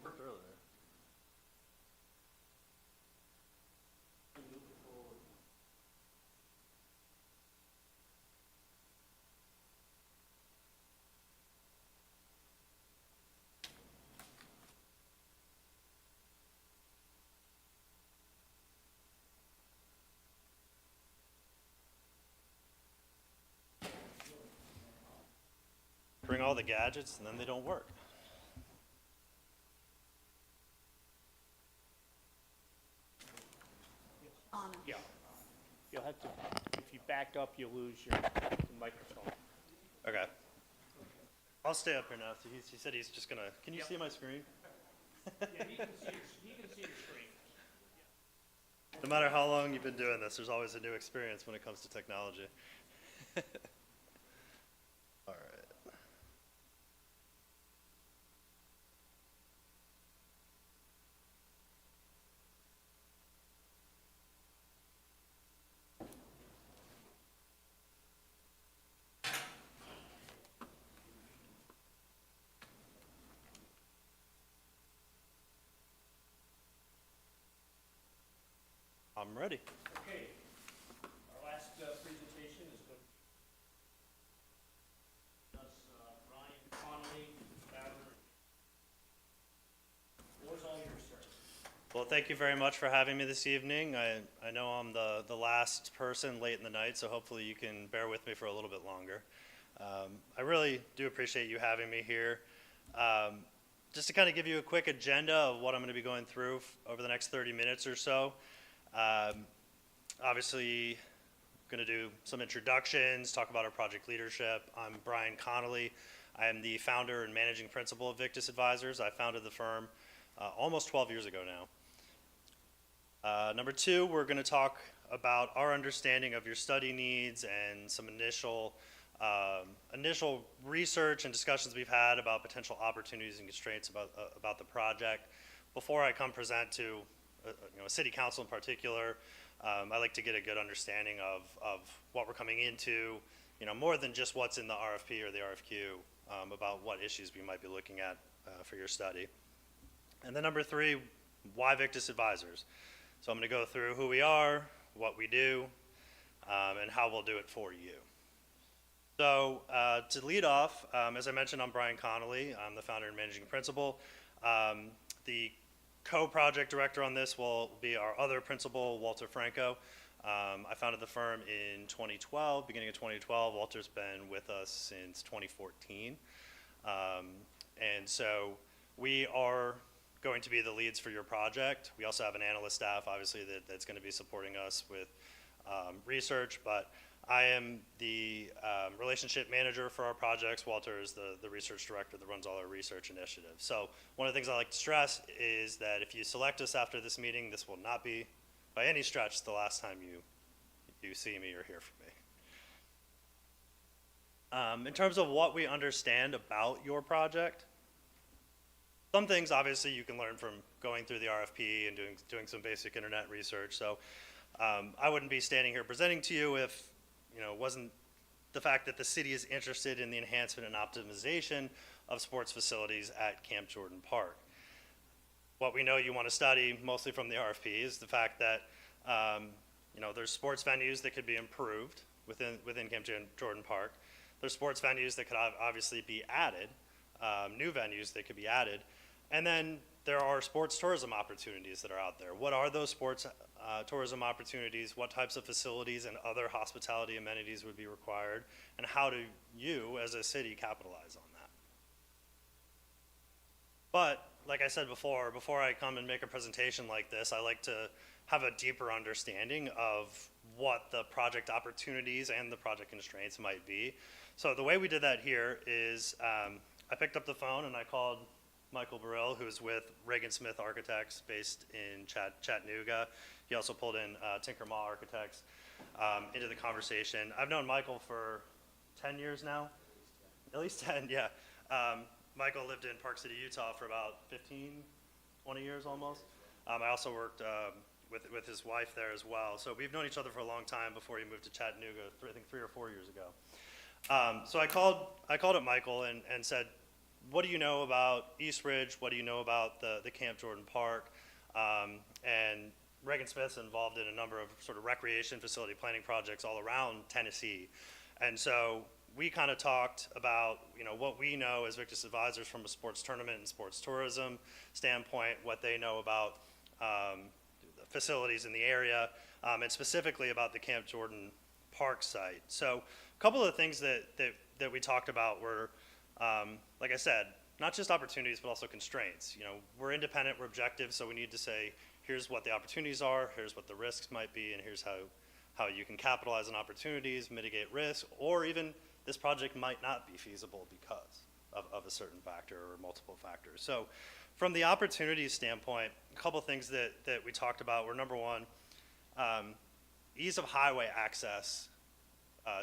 Worked earlier. Bring all the gadgets and then they don't work. Yeah. You'll have to, if you back up, you'll lose your microphone. Okay. I'll stay up here now. So he said he's just gonna, can you see my screen? Yeah, he can see your screen. No matter how long you've been doing this, there's always a new experience when it comes to technology. All right. I'm ready. Okay. Our last presentation is thank you very much for having me this evening. I know I'm the last person late in the night, so hopefully you can bear with me for a little bit longer. I really do appreciate you having me here. Just to kind of give you a quick agenda of what I'm going to be going through over the next 30 minutes or so. Obviously, going to do some introductions, talk about our project leadership. I'm Brian Connolly. I am the founder and managing principal of Victus Advisors. I founded the firm almost 12 years ago now. Number two, we're going to talk about our understanding of your study needs and some initial research and discussions we've had about potential opportunities and constraints about the project. Before I come present to a city council in particular, I like to get a good understanding of what we're coming into, more than just what's in the RFP or the RFQ, about what issues we might be looking at for your study. And then number three, why Victus Advisors? So I'm going to go through who we are, what we do, and how we'll do it for you. So to lead off, as I mentioned, I'm Brian Connolly. I'm the founder and managing principal. The co-project director on this will be our other principal, Walter Franco. I founded the firm in 2012, beginning of 2012. Walter's been with us since 2014. And so we are going to be the leads for your project. We also have an analyst staff, obviously, that's going to be supporting us with research, but I am the relationship manager for our projects. Walter is the research director that runs all our research initiatives. So one of the things I like to stress is that if you select us after this meeting, this will not be by any stretch the last time you see me or hear from me. In terms of what we understand about your project, some things obviously you can learn from going through the RFP and doing some basic internet research. So I wouldn't be standing here presenting to you if it wasn't the fact that the city is interested in the enhancement and optimization of sports facilities at Camp Jordan Park. What we know you want to study, mostly from the RFP, is the fact that there's sports venues that could be improved within Camp Jordan Park. There's sports venues that could obviously be added, new venues that could be added, and then there are sports tourism opportunities that are out there. What are those sports tourism opportunities? What types of facilities and other hospitality amenities would be required? And how do you, as a city, capitalize on that? But, like I said before I come and make a presentation like this, I like to have a deeper understanding of what the project opportunities and the project constraints might be. So the way we did that here is I picked up the phone and I called Michael Burrell, who's with Reagan Smith Architects based in Chattanooga. He also pulled in Tinker Ma Architects into the conversation. I've known Michael for 10 years now, at least 10, yeah. Michael lived in Park City, Utah for about 15, 20 years almost. I also worked with his wife there as well. So we've known each other for a long time before he moved to Chattanooga, I think 3 or 4 years ago. So I called up Michael and said, what do you know about East Ridge? What do you know about the Camp Jordan Park? And Reagan Smith's involved in a number of sort of recreation facility planning projects all around Tennessee. And so we kind of talked about, what we know as Victus Advisors from a sports tournament and sports tourism standpoint, what they know about facilities in the area, and specifically about the Camp Jordan Park site. So a couple of the things that we talked about were, like I said, not just opportunities, but also constraints. We're independent, we're objective, so we need to say, here's what the opportunities are, here's what the risks might be, and here's how you can capitalize on opportunities, mitigate risk, or even this project might not be feasible because of a certain factor or multiple factors. So from the opportunities standpoint, a couple things that we talked about were, number one, ease of highway access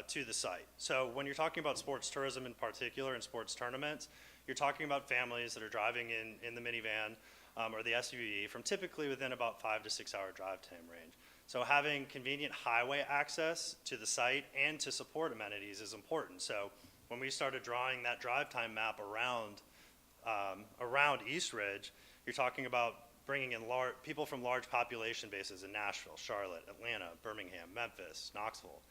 to the site. So when you're talking about sports tourism in particular and sports tournaments, you're talking about families that are driving in the minivan or the SUV from typically within about 5 to 6 hour drive time range. So having convenient highway access to the site and to support amenities is important. So when we started drawing that drive time map around East Ridge, you're talking about bringing in people from large population bases in Nashville, Charlotte, Atlanta, Birmingham, Memphis, Knoxville.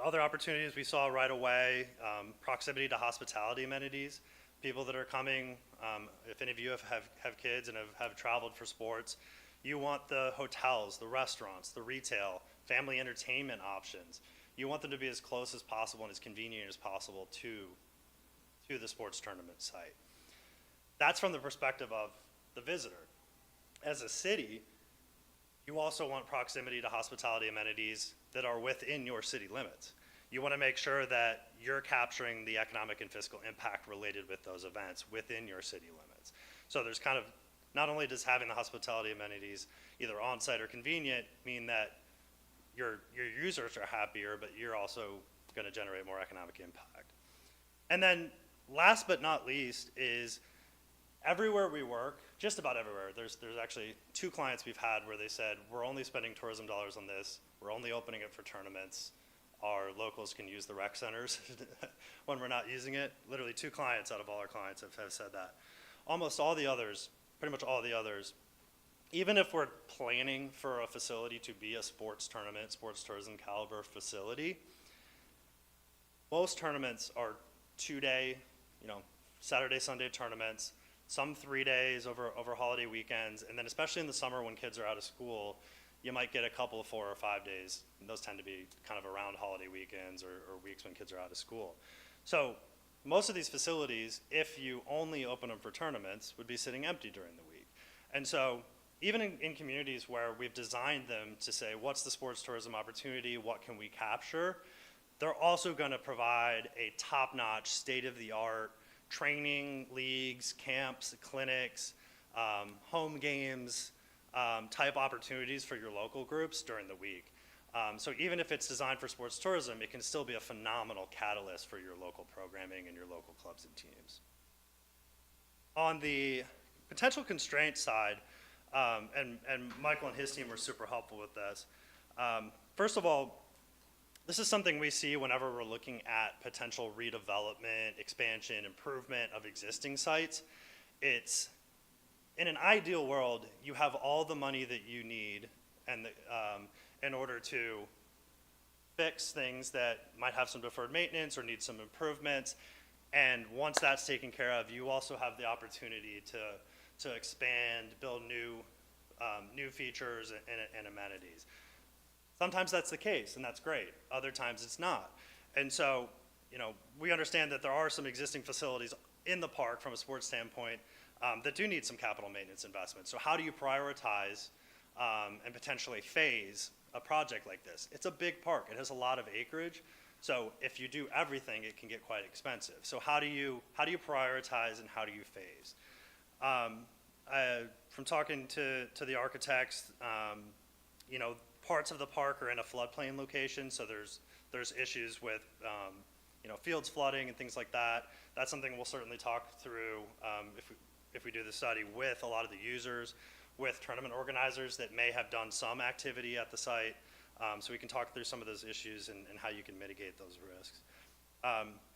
Other opportunities we saw right away, proximity to hospitality amenities. people that are coming, if any of you have kids and have traveled for sports, you want the hotels, the restaurants, the retail, family entertainment options. You want them to be as close as possible and as convenient as possible to the sports tournament site. That's from the perspective of the visitor. As a city, you also want proximity to hospitality amenities that are within your city limits. You want to make sure that you're capturing the economic and fiscal impact related with those events within your city limits. So there's kind of, not only does having the hospitality amenities either on-site or convenient mean that your users are happier, but you're also going to generate more economic impact. And then last but not least is everywhere we work, just about everywhere, there's actually 2 clients we've had where they said, we're only spending tourism dollars on this, we're only opening it for tournaments, our locals can use the rec centers when we're not using it. Literally 2 clients out of all our clients have said that. Almost all the others, pretty much all the others, even if we're planning for a facility to be a sports tournament, sports tourism caliber facility, most tournaments are 2-day, Saturday, Sunday tournaments, some 3 days over holiday weekends, and then especially in the summer when kids are out of school, you might get a couple of 4 or 5 days, and those tend to be kind of around holiday weekends or weeks when kids are out of school. So most of these facilities, if you only open them for tournaments, would be sitting empty during the week. And so even in communities where we've designed them to say, what's the sports tourism opportunity, what can we capture, they're also going to provide a top-notch, state-of-the-art training, leagues, camps, clinics, home games, type opportunities for your local groups during the week. So even if it's designed for sports tourism, it can still be a phenomenal catalyst for your local programming and your local clubs and teams. On the potential constraint side, and Michael and his team were super helpful with this. First of all, this is something we see whenever we're looking at potential redevelopment, expansion, improvement of existing sites. It's, in an ideal world, you have all the money that you need and in order to fix things that might have some deferred maintenance or need some improvements. And once that's taken care of, you also have the opportunity to expand, build new features and amenities. Sometimes that's the case, and that's great. Other times it's not. And so, we understand that there are some existing facilities in the park from a sports standpoint that do need some capital maintenance investment. So how do you prioritize and potentially phase a project like this? It's a big park. It has a lot of acreage. So if you do everything, it can get quite expensive. So how do you prioritize and how do you phase? From talking to the architects, parts of the park are in a floodplain location, so there's issues with fields flooding and things like that. That's something we'll certainly talk through if we do the study with a lot of the users, with tournament organizers that may have done some activity at the site, so we can talk through some of those issues and how you can mitigate those risks.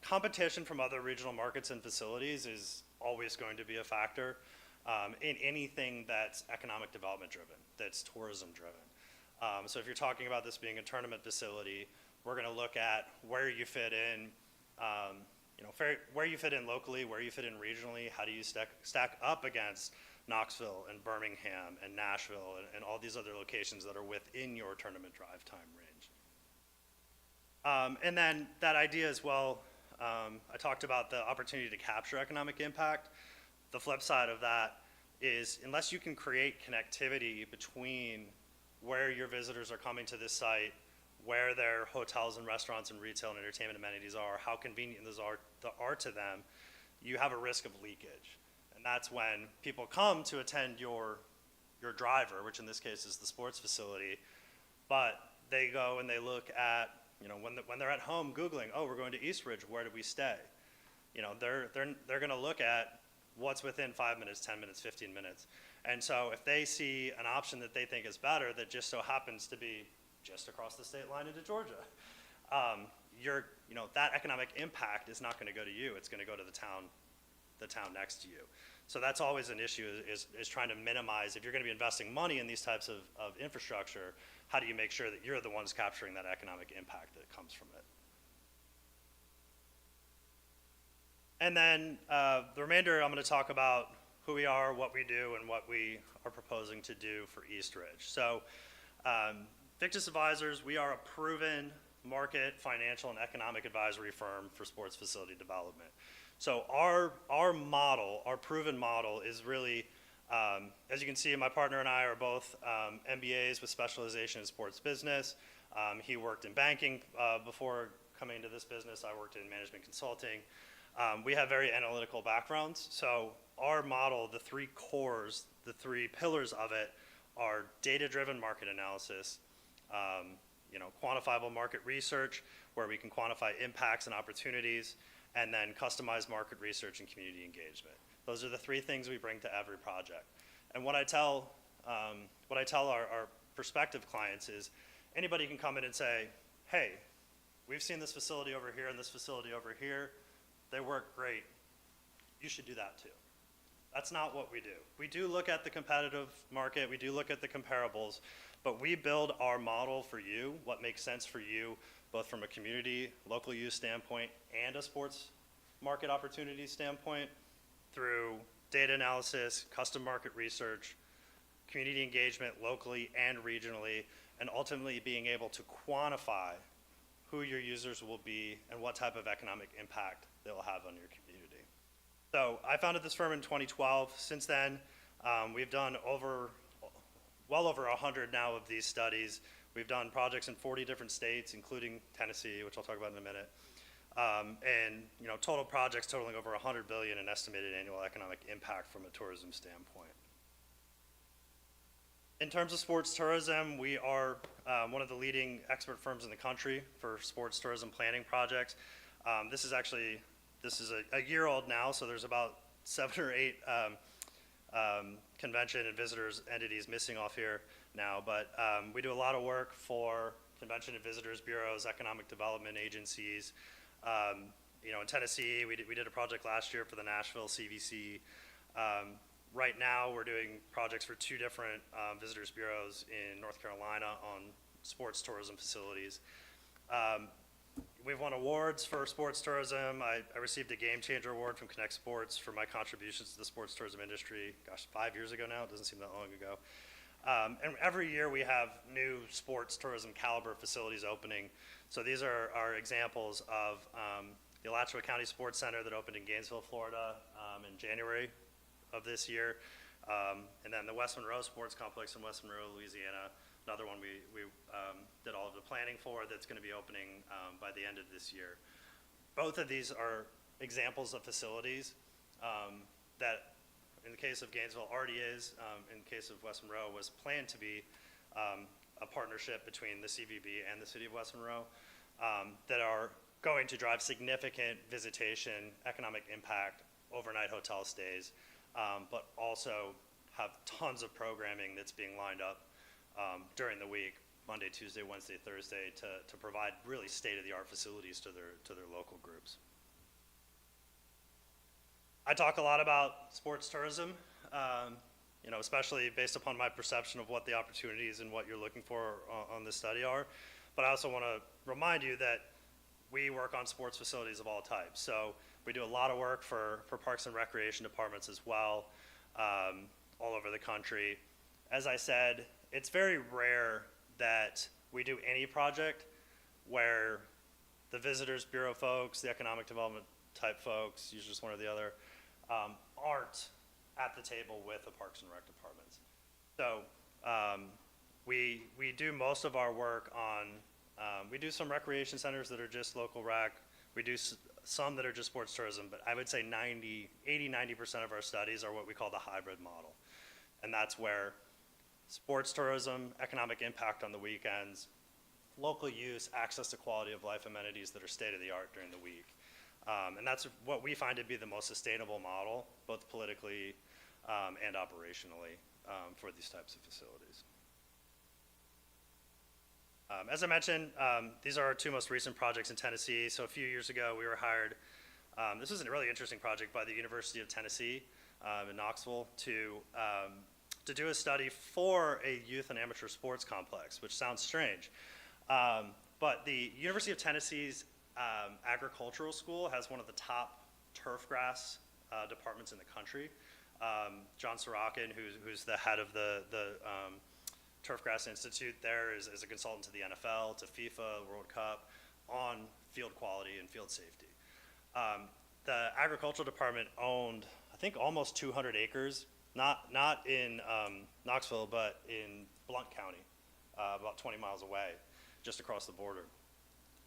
Competition from other regional markets and facilities is always going to be a factor in anything that's economic development driven, that's tourism driven. So if you're talking about this being a tournament facility, we're going to look at where you fit in, where you fit in locally, where you fit in regionally, how do you stack up against Knoxville and Birmingham and Nashville and all these other locations that are within your tournament drive time range. And then that idea as well, I talked about the opportunity to capture economic impact. The flip side of that is unless you can create connectivity between where your visitors are coming to this site, where their hotels and restaurants and retail and entertainment amenities are, how convenient those are to them, you have a risk of leakage. And that's when people come to attend your driver, which in this case is the sports facility, but they go and they look at, when they're at home Googling, oh, we're going to Eastridge, where do we stay? They're going to look at what's within 5 minutes, 10 minutes, 15 minutes. And so if they see an option that they think is better that just so happens to be just across the state line into Georgia, that economic impact is not going to go to you. It's going to go to the town next to you. So that's always an issue is trying to minimize, if you're going to be investing money in these types of infrastructure, how do you make sure that you're the ones capturing that economic impact that comes from it? And then the remainder, I'm going to talk about who we are, what we do, and what we are proposing to do for East Ridge. So Victus Advisors, we are a proven market, financial, and economic advisory firm for sports facility development. So our model, our proven model is really, as you can see, my partner and I are both MBAs with specialization in sports business. He worked in banking before coming into this business. I worked in management consulting. We have very analytical backgrounds. So our model, the three cores, the three pillars of it are data-driven market analysis, quantifiable market research, where we can quantify impacts and opportunities, and then customized market research and community engagement. Those are the three things we bring to every project. And what I tell our prospective clients is, anybody can come in and say, hey, we've seen this facility over here and this facility over here. They work great. You should do that too. That's not what we do. We do look at the competitive market. We do look at the comparables, but we build our model for you, what makes sense for you, both from a community, local use standpoint, and a sports market opportunity standpoint, through data analysis, custom market research, community engagement locally and regionally, and ultimately being able to quantify who your users will be and what type of economic impact they'll have on your community. So I founded this firm in 2012. Since then, we've done well over 100 now of these studies. We've done projects in 40 different states, including Tennessee, which I'll talk about in a minute. And total projects totaling over $100 billion in estimated annual economic impact from a tourism standpoint. In terms of sports tourism, we are one of the leading expert firms in the country for sports tourism planning projects. This is a year old now, so there's about 7 or 8 convention and visitors entities missing off here now, but we do a lot of work for convention and visitors bureaus, economic development agencies. In Tennessee, we did a project last year for the Nashville CVC. Right now, we're doing projects for 2 different visitors bureaus in North Carolina on sports tourism facilities. We've won awards for sports tourism. I received a Game Changer Award from Connect Sports for my contributions to the sports tourism industry, 5 years ago now. It doesn't seem that long ago. And every year we have new sports tourism caliber facilities opening. So these are examples of the Alachua County Sports Center that opened in Gainesville, Florida in January of this year. And then the West Monroe Sports Complex in West Monroe, Louisiana, another one we did all of the planning for, that's going to be opening by the end of this year. Both of these are examples of facilities that, in the case of Gainesville, already is, in the case of West Monroe, was planned to be a partnership between the CVB and the City of West Monroe that are going to drive significant visitation, economic impact, overnight hotel stays, but also have tons of programming that's being lined up during the week, Monday, Tuesday, Wednesday, Thursday, to provide really state-of-the-art facilities to their local groups. I talk a lot about sports tourism, especially based upon my perception of what the opportunities and what you're looking for on this study are. But I also want to remind you that we work on sports facilities of all types. So we do a lot of work for parks and recreation departments as well, all over the country. As I said, it's very rare that we do any project where the Visitors Bureau folks, the economic development type folks, usually just one or the other, aren't at the table with the Parks and Rec departments. So we do most of our work on, we do some recreation centers that are just local rec. We do some that are just sports tourism, but I would say 80-90% of our studies are what we call the hybrid model. And that's where sports tourism, economic impact on the weekends, local use, access to quality of life amenities that are state-of-the-art during the week. And that's what we find to be the most sustainable model, both politically and operationally, for these types of facilities. As I mentioned, these are our 2 most recent projects in Tennessee. So a few years ago, we were hired, this was a really interesting project by the University of Tennessee in Knoxville to do a study for a youth and amateur sports complex, which sounds strange. But the University of Tennessee's agricultural school has one of the top turf grass departments in the country. John Sorokin, who's the head of the Turf Grass Institute there, is a consultant to the NFL, to FIFA, World Cup, on field quality and field safety. The agricultural department owned, I think, almost 200 acres, not in Knoxville, but in Blount County, about 20 miles away, just across the border.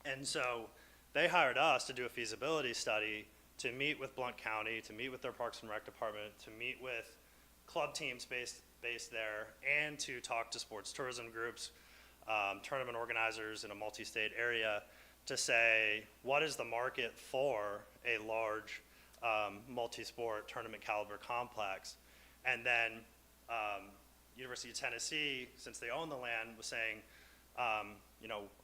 And so they hired us to do a feasibility study to meet with Blount County, to meet with their Parks and Rec department, to meet with club teams based there, and to talk to sports tourism groups, tournament organizers in a multi-state area, to say, what is the market for a large multi-sport tournament caliber complex? And then University of Tennessee, since they own the land, was saying,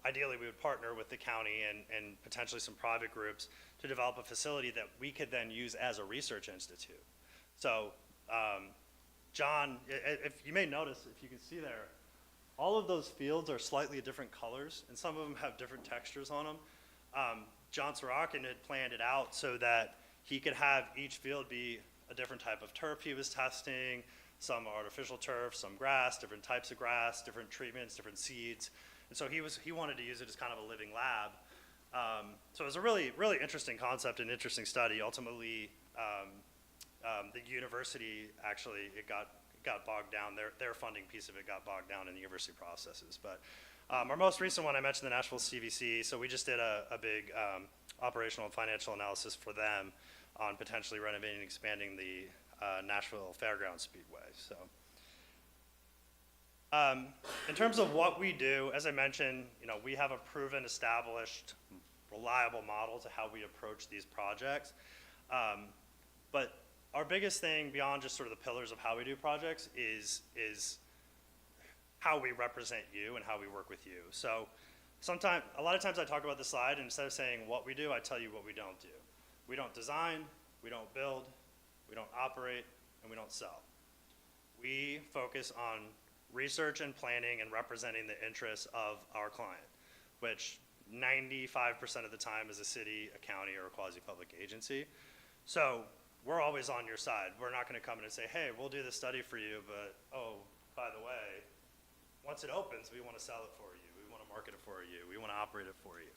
ideally we would partner with the county and potentially some private groups to develop a facility that we could then use as a research institute. So, John, if you may notice, if you can see there, all of those fields are slightly different colors, and some of them have different textures on them. John Sorokin had planned it out so that he could have each field be a different type of turf he was testing, some artificial turf, some grass, different types of grass, different treatments, different seeds. And so he wanted to use it as kind of a living lab. So it was a really, really interesting concept and interesting study. Ultimately, the university actually, it got bogged down. Their funding piece of it got bogged down in the university processes. But our most recent one, I mentioned the Nashville CVC. So we just did a big operational and financial analysis for them on potentially renovating and expanding the Nashville Fairgrounds Speedway. So in terms of what we do, as I mentioned, we have a proven, established, reliable model to how we approach these projects. But our biggest thing beyond just sort of the pillars of how we do projects is how we represent you and how we work with you. So a lot of times I talk about the slide, and instead of saying what we do, I tell you what we don't do. We don't design, we don't build, we don't operate, and we don't sell. We focus on research and planning and representing the interests of our client, which 95% of the time is a city, a county, or a quasi-public agency. So we're always on your side. We're not going to come in and say, hey, we'll do this study for you, but, oh, by the way, once it opens, we want to sell it for you. We want to market it for you. We want to operate it for you.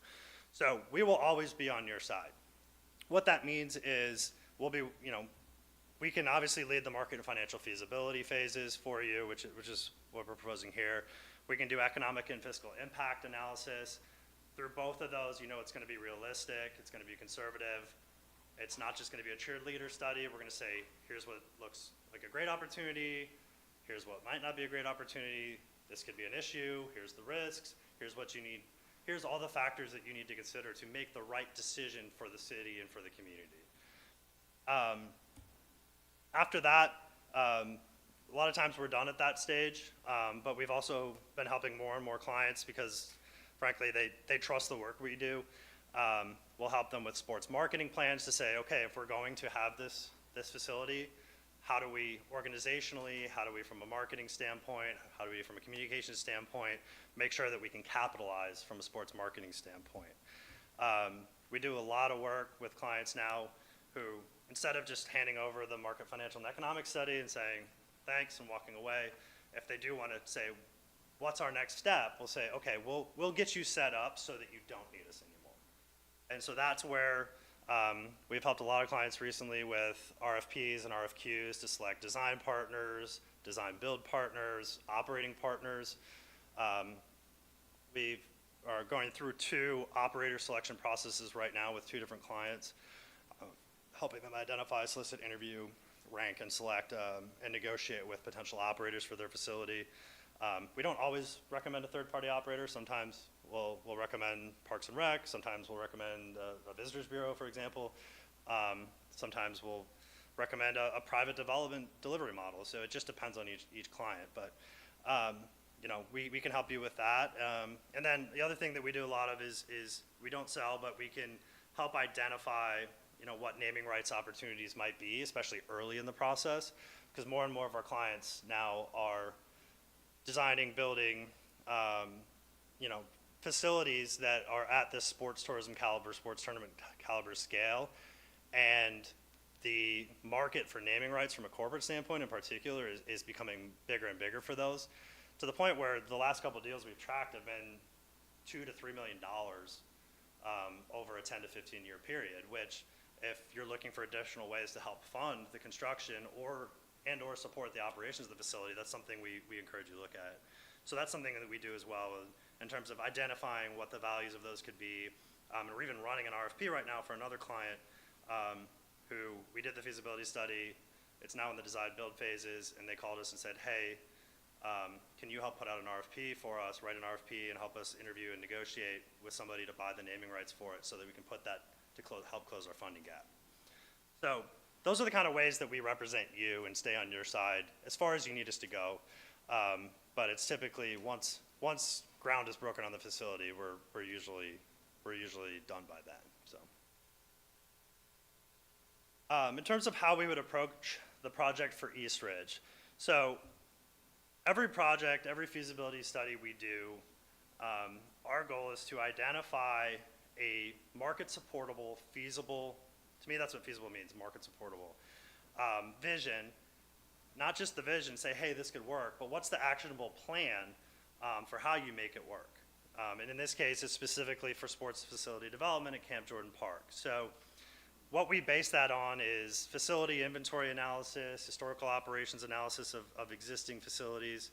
So we will always be on your side. What that means is we'll be, we can obviously lead the market and financial feasibility phases for you, which is what we're proposing here. We can do economic and fiscal impact analysis. Through both of those, it's going to be realistic. It's going to be conservative. It's not just going to be a cheerleader study. We're going to say, here's what looks like a great opportunity. Here's what might not be a great opportunity. This could be an issue. Here's the risks. Here's what you need. Here's all the factors that you need to consider to make the right decision for the city and for the community. After that, a lot of times we're done at that stage, but we've also been helping more and more clients because, frankly, they trust the work we do. We'll help them with sports marketing plans to say, okay, if we're going to have this facility, how do we organizationally, how do we from a marketing standpoint, how do we from a communication standpoint, make sure that we can capitalize from a sports marketing standpoint. We do a lot of work with clients now who, instead of just handing over the market financial and economic study and saying thanks and walking away, if they do want to say, what's our next step, we'll say, okay, we'll get you set up so that you don't need us anymore. And so that's where we've helped a lot of clients recently with RFPs and RFQs to select design partners, design build partners, operating partners. We are going through 2 operator selection processes right now with 2 different clients, helping them identify, solicit, interview, rank, and select, and negotiate with potential operators for their facility. We don't always recommend a third-party operator. Sometimes we'll recommend Parks and Rec. Sometimes we'll recommend a Visitors Bureau, for example. Sometimes we'll recommend a private development delivery model. So it just depends on each client. But we can help you with that. And then the other thing that we do a lot of is we don't sell, but we can help identify what naming rights opportunities might be, especially early in the process, because more and more of our clients now are designing, building, facilities that are at this sports tourism caliber, sports tournament caliber scale, And the market for naming rights from a corporate standpoint in particular is becoming bigger and bigger for those, to the point where the last couple of deals we've tracked have been $2 to $3 million over a 10 to 15 year period, which if you're looking for additional ways to help fund the construction or support the operations of the facility, that's something we encourage you to look at. So that's something that we do as well in terms of identifying what the values of those could be. And we're even running an RFP right now for another client who we did the feasibility study. It's now in the design build phases, and they called us and said, hey, can you help put out an RFP for us, write an RFP, and help us interview and negotiate with somebody to buy the naming rights for it so that we can put that to help close our funding gap. So those are the kind of ways that we represent you and stay on your side as far as you need us to go. But it's typically once ground is broken on the facility, we're usually done by then. So, in terms of how we would approach the project for East Ridge, so every project, every feasibility study we do, our goal is to identify a market supportable, feasible. To me, that's what feasible means, market supportable vision. Not just the vision, say, hey, this could work, but what's the actionable plan for how you make it work? And in this case, it's specifically for sports facility development at Camp Jordan Park. So what we base that on is facility inventory analysis, historical operations analysis of existing facilities,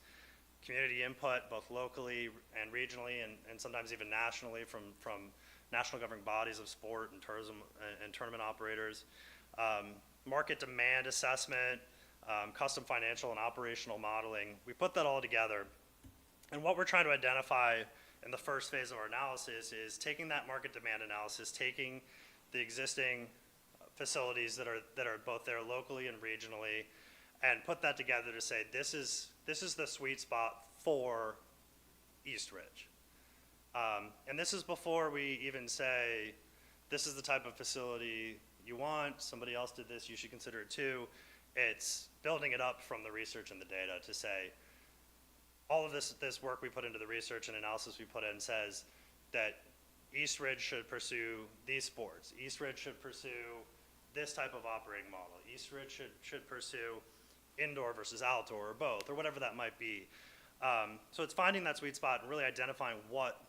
community input, both locally and regionally, and sometimes even nationally from national governing bodies of sport and tourism and tournament operators, market demand assessment, custom financial and operational modeling. We put that all together. And what we're trying to identify in the first phase of our analysis is taking that market demand analysis, taking the existing facilities that are both there locally and regionally, and put that together to say, this is the sweet spot for East Ridge. And this is before we even say, this is the type of facility you want, somebody else did this, you should consider it too. It's building it up from the research and the data to say, all of this work we put into the research and analysis we put in says that East Ridge should pursue these sports. East Ridge should pursue this type of operating model. East Ridge should pursue indoor versus outdoor or both, or whatever that might be. So it's finding that sweet spot and really identifying what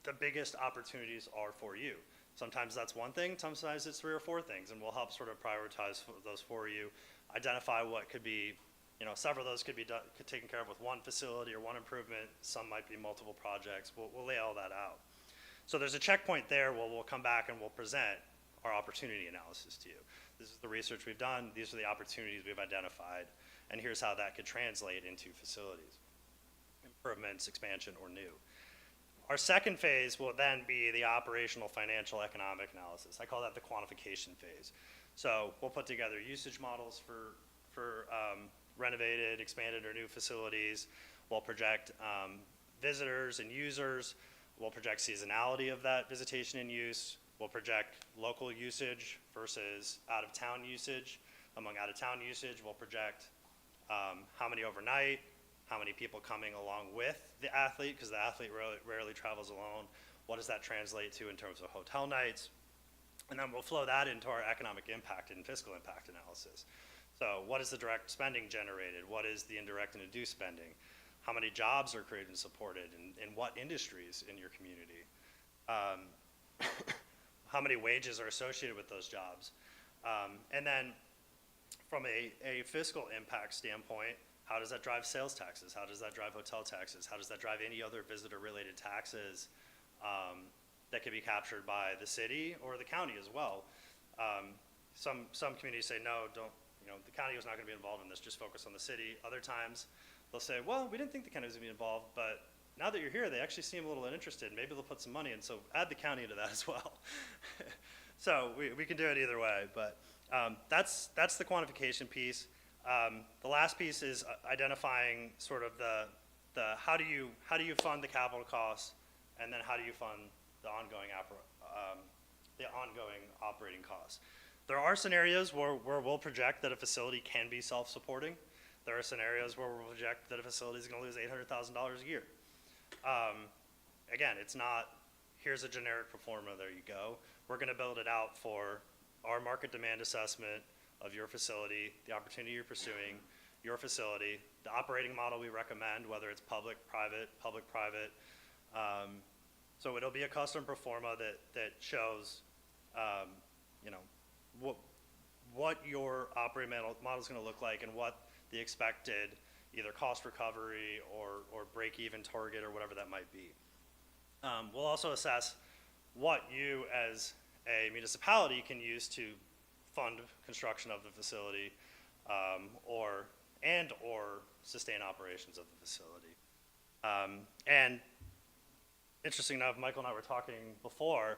the biggest opportunities are for you. Sometimes that's one thing, sometimes it's 3 or 4 things, and we'll help sort of prioritize those for you, identify what could be, several of those could be taken care of with one facility or one improvement. Some might be multiple projects. We'll lay all that out. So there's a checkpoint there where we'll come back and we'll present our opportunity analysis to you. This is the research we've done. These are the opportunities we've identified. And here's how that could translate into facilities, improvements, expansion, or new. Our second phase will then be the operational, financial, economic analysis. I call that the quantification phase. So we'll put together usage models for renovated, expanded, or new facilities. We'll project visitors and users. We'll project seasonality of that visitation and use. We'll project local usage versus out-of-town usage. Among out-of-town usage, we'll project how many overnight, how many people coming along with the athlete, because the athlete rarely travels alone. What does that translate to in terms of hotel nights? And then we'll flow that into our economic impact and fiscal impact analysis. So what is the direct spending generated? What is the indirect and induced spending? How many jobs are created and supported? In what industries in your community? How many wages are associated with those jobs? And then from a fiscal impact standpoint, how does that drive sales taxes? How does that drive hotel taxes? How does that drive any other visitor-related taxes that can be captured by the city or the county as well? Some communities say, no, don't, the county was not going to be involved in this, just focus on the city. Other times, they'll say, well, we didn't think the county was going to be involved, but now that you're here, they actually seem a little interested. Maybe they'll put some money in, so add the county into that as well. So we can do it either way, but that's the quantification piece. The last piece is identifying sort of the how do you fund the capital costs, and then how do you fund the ongoing operating costs. There are scenarios where we'll project that a facility can be self-supporting. There are scenarios where we'll project that a facility is going to lose $800,000 a year. Again, it's not, here's a generic pro forma, there you go. We're going to build it out for our market demand assessment of your facility, the opportunity you're pursuing, your facility, the operating model we recommend, whether it's public, private. So it'll be a custom pro forma that shows, you know, what your operating model is going to look like and what the expected either cost recovery or break-even target or whatever that might be. We'll also assess what you as a municipality can use to fund construction of the facility or sustain operations of the facility. And interesting enough, Michael and I were talking before,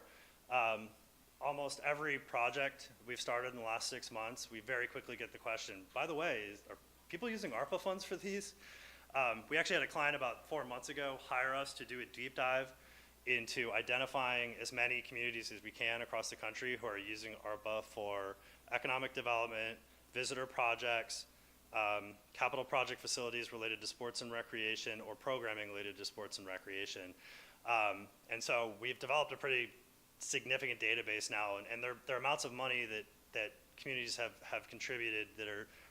almost every project we've started in the last 6 months, we very quickly get the question, by the way, are people using ARPA funds for these? We actually had a client about 4 months ago hire us to do a deep dive into identifying as many communities as we can across the country who are using ARPA for economic development, visitor projects, capital project facilities related to sports and recreation, or programming related to sports and recreation. And so we've developed a pretty significant database now, and there are amounts of money that communities have contributed that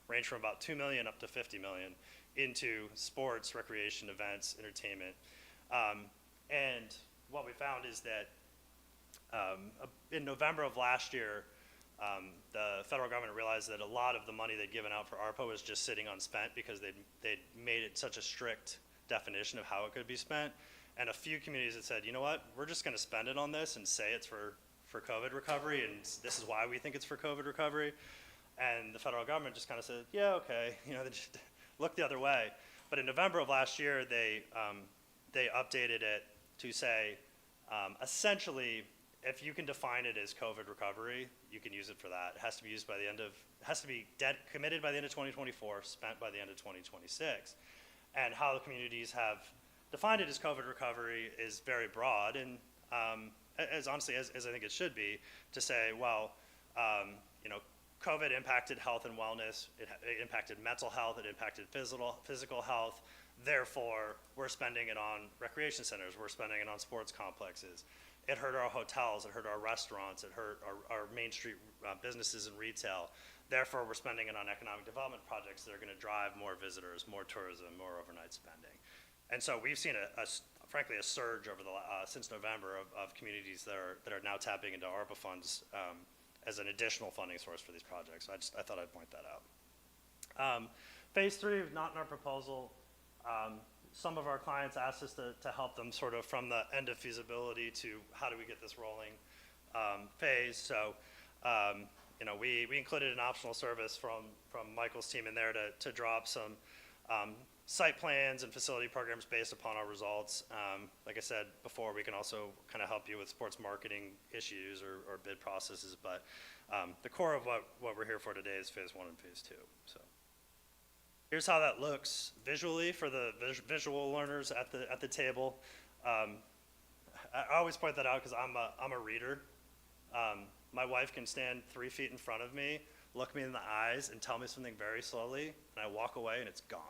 range from about $2 million up to $50 million into sports, recreation, events, entertainment. And what we found is that in November of last year, the federal government realized that a lot of the money they'd given out for ARPA was just sitting unspent because they'd made it such a strict definition of how it could be spent. And a few communities had said, you know what, we're just going to spend it on this and say it's for COVID recovery, and this is why we think it's for COVID recovery. And the federal government just kind of said, yeah, okay, you know, they just looked the other way. But in November of last year, they updated it to say, essentially, if you can define it as COVID recovery, you can use it for that. It has to be used by the end of, it has to be committed by the end of 2024, spent by the end of 2026. And how the communities have defined it as COVID recovery is very broad, and as honestly as I think it should be, to say, well, you know, COVID impacted health and wellness, it impacted mental health, it impacted physical health, therefore we're spending it on recreation centers, we're spending it on sports complexes. It hurt our hotels, it hurt our restaurants, it hurt our Main Street businesses and retail. Therefore, we're spending it on economic development projects that are going to drive more visitors, more tourism, more overnight spending. And so we've seen frankly a surge over since November of communities that are now tapping into ARPA funds as an additional funding source for these projects. So I thought I'd point that out. Phase 3 is not in our proposal. Some of our clients asked us to help them sort of from the end of feasibility to how do we get this rolling phase. So, you know, we included an optional service from Michael's team in there to draw up some site plans and facility programs based upon our results. Like I said before, we can also kind of help you with sports marketing issues or bid processes, but the core of what we're here for today is phase 1 and phase 2. So here's how that looks visually for the visual learners at the table. I always point that out because I'm a reader. My wife can stand 3 feet in front of me, look me in the eyes, and tell me something very slowly, and I walk away and it's gone.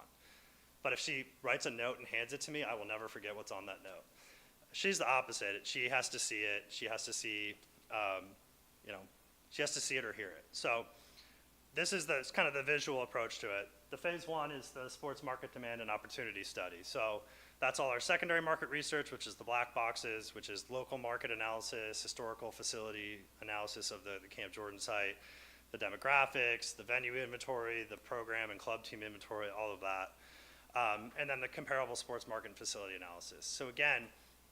But if she writes a note and hands it to me, I will never forget what's on that note. She's the opposite. She has to see it. She has to see, you know, she has to see it or hear it. So this is kind of the visual approach to it. The phase 1 is the sports market demand and opportunity study. So that's all our secondary market research, which is the black boxes, which is local market analysis, historical facility analysis of the Camp Jordan site, the demographics, the venue inventory, the program and club team inventory, all of that. And then the comparable sports market and facility analysis. So again,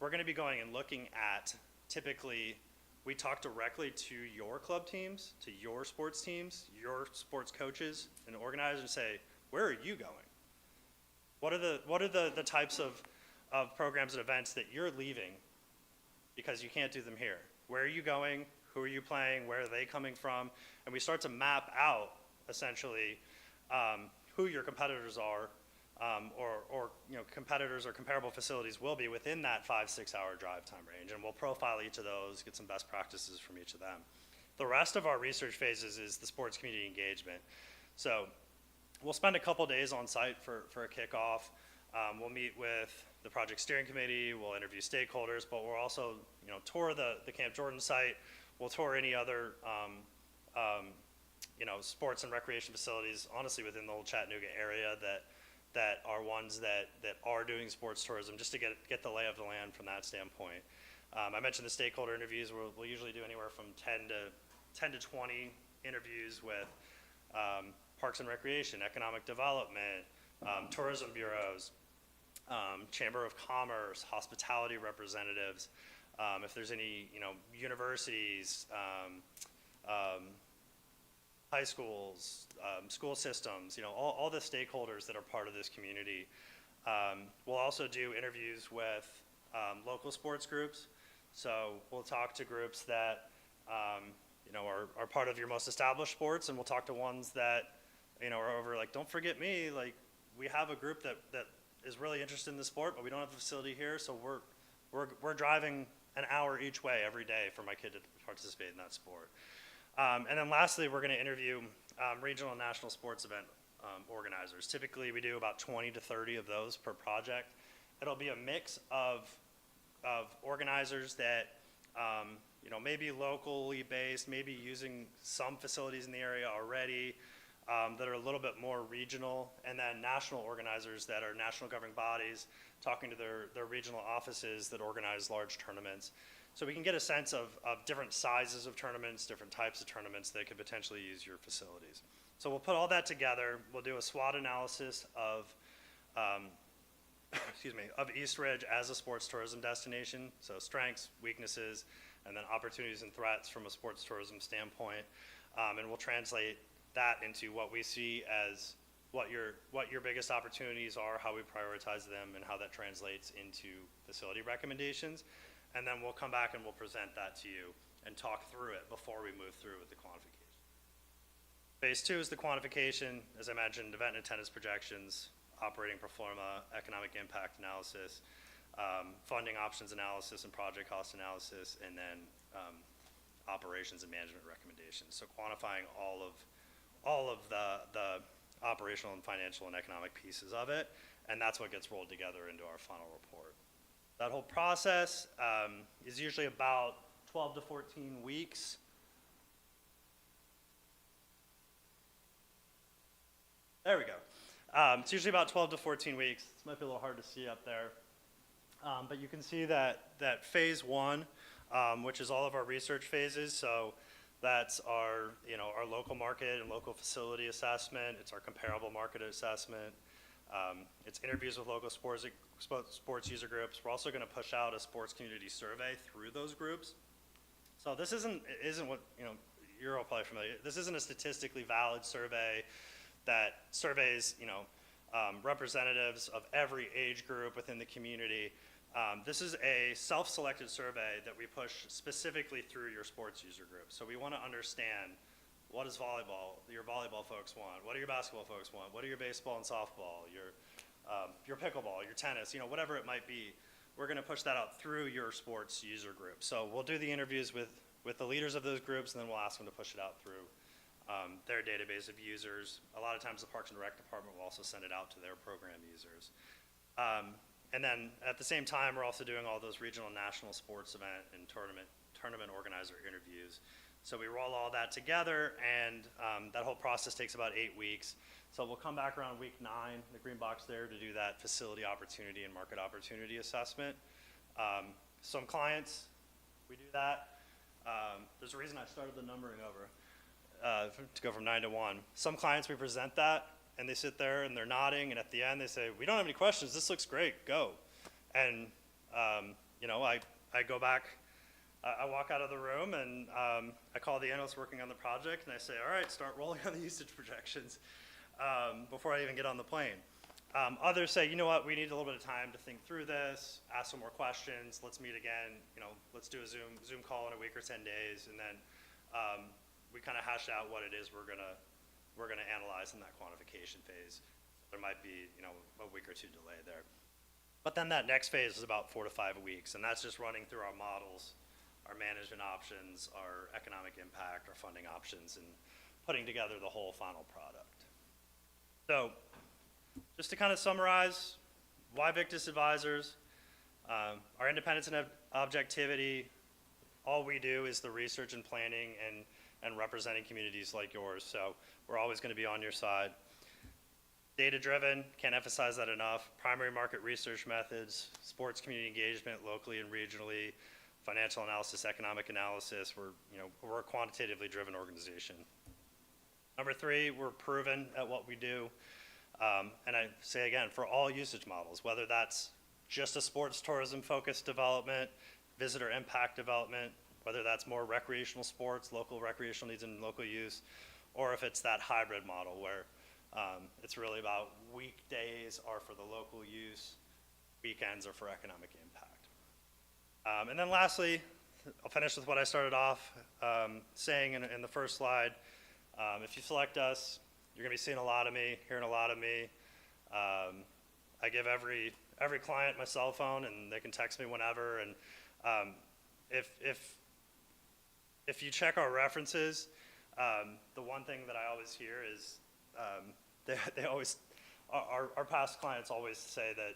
we're going to be going and looking at, typically, we talk directly to your club teams, to your sports teams, your sports coaches and organizers, and say, where are you going? What are the types of programs and events that you're leaving because you can't do them here? Where are you going? Who are you playing? Where are they coming from? And we start to map out, essentially, who your competitors are, or you know, competitors or comparable facilities will be within that 5-6 hour drive time range, and we'll profile each of those, get some best practices from each of them. The rest of our research phases is the sports community engagement. So we'll spend a couple days on site for a kickoff. We'll meet with the project steering committee, we'll interview stakeholders, but we'll also, you know, tour the Camp Jordan site. We'll tour any other sports and recreation facilities, honestly, within the whole Chattanooga area that are ones that are doing sports tourism, just to get the lay of the land from that standpoint. I mentioned the stakeholder interviews. We'll usually do anywhere from 10 to 20 interviews with Parks and Recreation, Economic Development, tourism bureaus, Chamber of Commerce, hospitality representatives, if there's any, universities, high schools, school systems, all the stakeholders that are part of this community. We'll also do interviews with local sports groups. So we'll talk to groups that, are part of your most established sports, and we'll talk to ones that, are over, like, don't forget me, like, we have a group that is really interested in the sport, but we don't have a facility here, so we're driving an hour each way every day for my kid to participate in that sport. And then lastly, we're going to interview regional and national sports event organizers. Typically, we do about 20 to 30 of those per project. It'll be a mix of organizers that, maybe locally based, maybe using some facilities in the area already, that are a little bit more regional, and then national organizers that are national governing bodies, talking to their regional offices that organize large tournaments. So we can get a sense of different sizes of tournaments, different types of tournaments that could potentially use your facilities. So we'll put all that together. We'll do a SWOT analysis of of East Ridge as a sports tourism destination. So strengths, weaknesses, and then opportunities and threats from a sports tourism standpoint. And we'll translate that into what we see as what your biggest opportunities are, how we prioritize them, and how that translates into facility recommendations. And then we'll come back and we'll present that to you and talk through it before we move through with the quantification. Phase 2 is the quantification, as I mentioned, event and attendance projections, operating pro forma, economic impact analysis, funding options analysis and project cost analysis, and then operations and management recommendations. So quantifying all of the operational and financial and economic pieces of it, and that's what gets rolled together into our final report. That whole process is usually about 12 to 14 weeks. There we go. It's usually about 12 to 14 weeks. This might be a little hard to see up there. But you can see that phase 1, which is all of our research phases. So that's our local market and local facility assessment. It's our comparable market assessment. It's interviews with local sports user groups. We're also going to push out a sports community survey through those groups. So this isn't what, you're all probably familiar. This isn't a statistically valid survey that surveys, representatives of every age group within the community. This is a self-selected survey that we push specifically through your sports user group. So we want to understand, what is volleyball, your volleyball folks want? What do your basketball folks want? What do your baseball and softball, your pickleball, your tennis, whatever it might be. We're going to push that out through your sports user group. So we'll do the interviews with the leaders of those groups, and then we'll ask them to push it out through their database of users. A lot of times the Parks and Rec department will also send it out to their program users. And then at the same time, we're also doing all those regional and national sports event and tournament organizer interviews. So we roll all that together, and that whole process takes about 8 weeks. So we'll come back around week 9, the green box there, to do that facility opportunity and market opportunity assessment. Some clients, we do that. There's a reason I started the numbering over, to go from 9 to 1. Some clients, we present that, and they sit there and they're nodding, and at the end they say, we don't have any questions, this looks great, go. And, I go back, I walk out of the room, and I call the analyst working on the project, and I say, all right, start rolling on the usage projections before I even get on the plane. Others say, you know what, we need a little bit of time to think through this, ask some more questions, let's meet again, let's do a Zoom call in a week or 10 days, and then we kind of hash out what it is we're gonna analyze in that quantification phase. There might be, a week or 2 delay there. But then that next phase is about 4 to 5 weeks, and that's just running through our models, our management options, our economic impact, our funding options, and putting together the whole final product. So, just to kind of summarize, why Victus Advisors, our independence and objectivity, all we do is the research and planning and representing communities like yours. So we're always going to be on your side. Data-driven, can't emphasize that enough. Primary market research methods, sports community engagement locally and regionally, financial analysis, economic analysis. We're a quantitatively driven organization. Number 3, we're proven at what we do. And I say again, for all usage models, whether that's just a sports tourism focused development, visitor impact development, whether that's more recreational sports, local recreational needs and local use, or if it's that hybrid model where it's really about weekdays are for the local use, weekends are for economic impact. And then lastly, I'll finish with what I started off saying in the first slide. If you select us, you're going to be seeing a lot of me, hearing a lot of me. I give every client my cell phone, and they can text me whenever. And if you check our references, the one thing that I always hear is they always our past clients always say that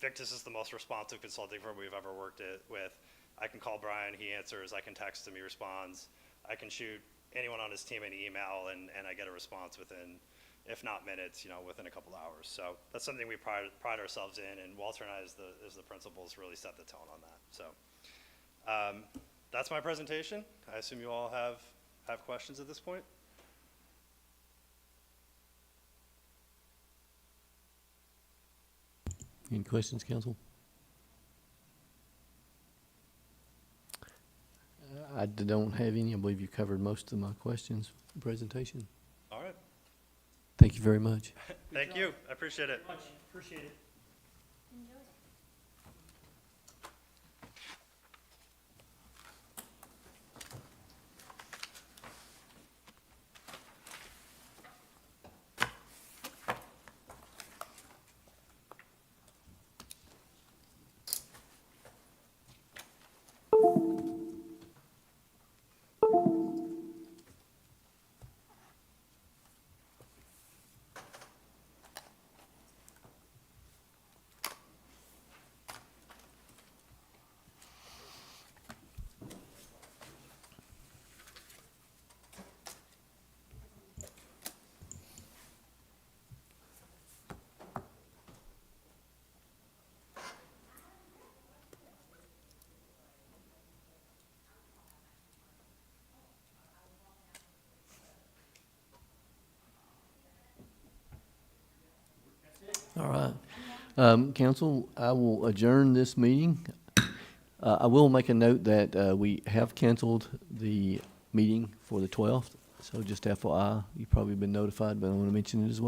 Victus is the most responsive consulting firm we've ever worked with. I can call Brian, he answers. I can text him, he responds. I can shoot anyone on his team an email, and I get a response within, if not minutes, within a couple hours. So that's something we pride ourselves in, and Walter and I, as the principals, really set the tone on that. So that's my presentation. I assume you all have questions at this point. Any questions, council? I don't have any. I believe you covered most of my questions in the presentation. All right. Thank you very much. Thank you. I appreciate it. Appreciate it. All right. Council, I will adjourn this meeting. I will make a note that we have canceled the meeting for the 12th. So just FYI, you've probably been notified, but I want to mention it as well.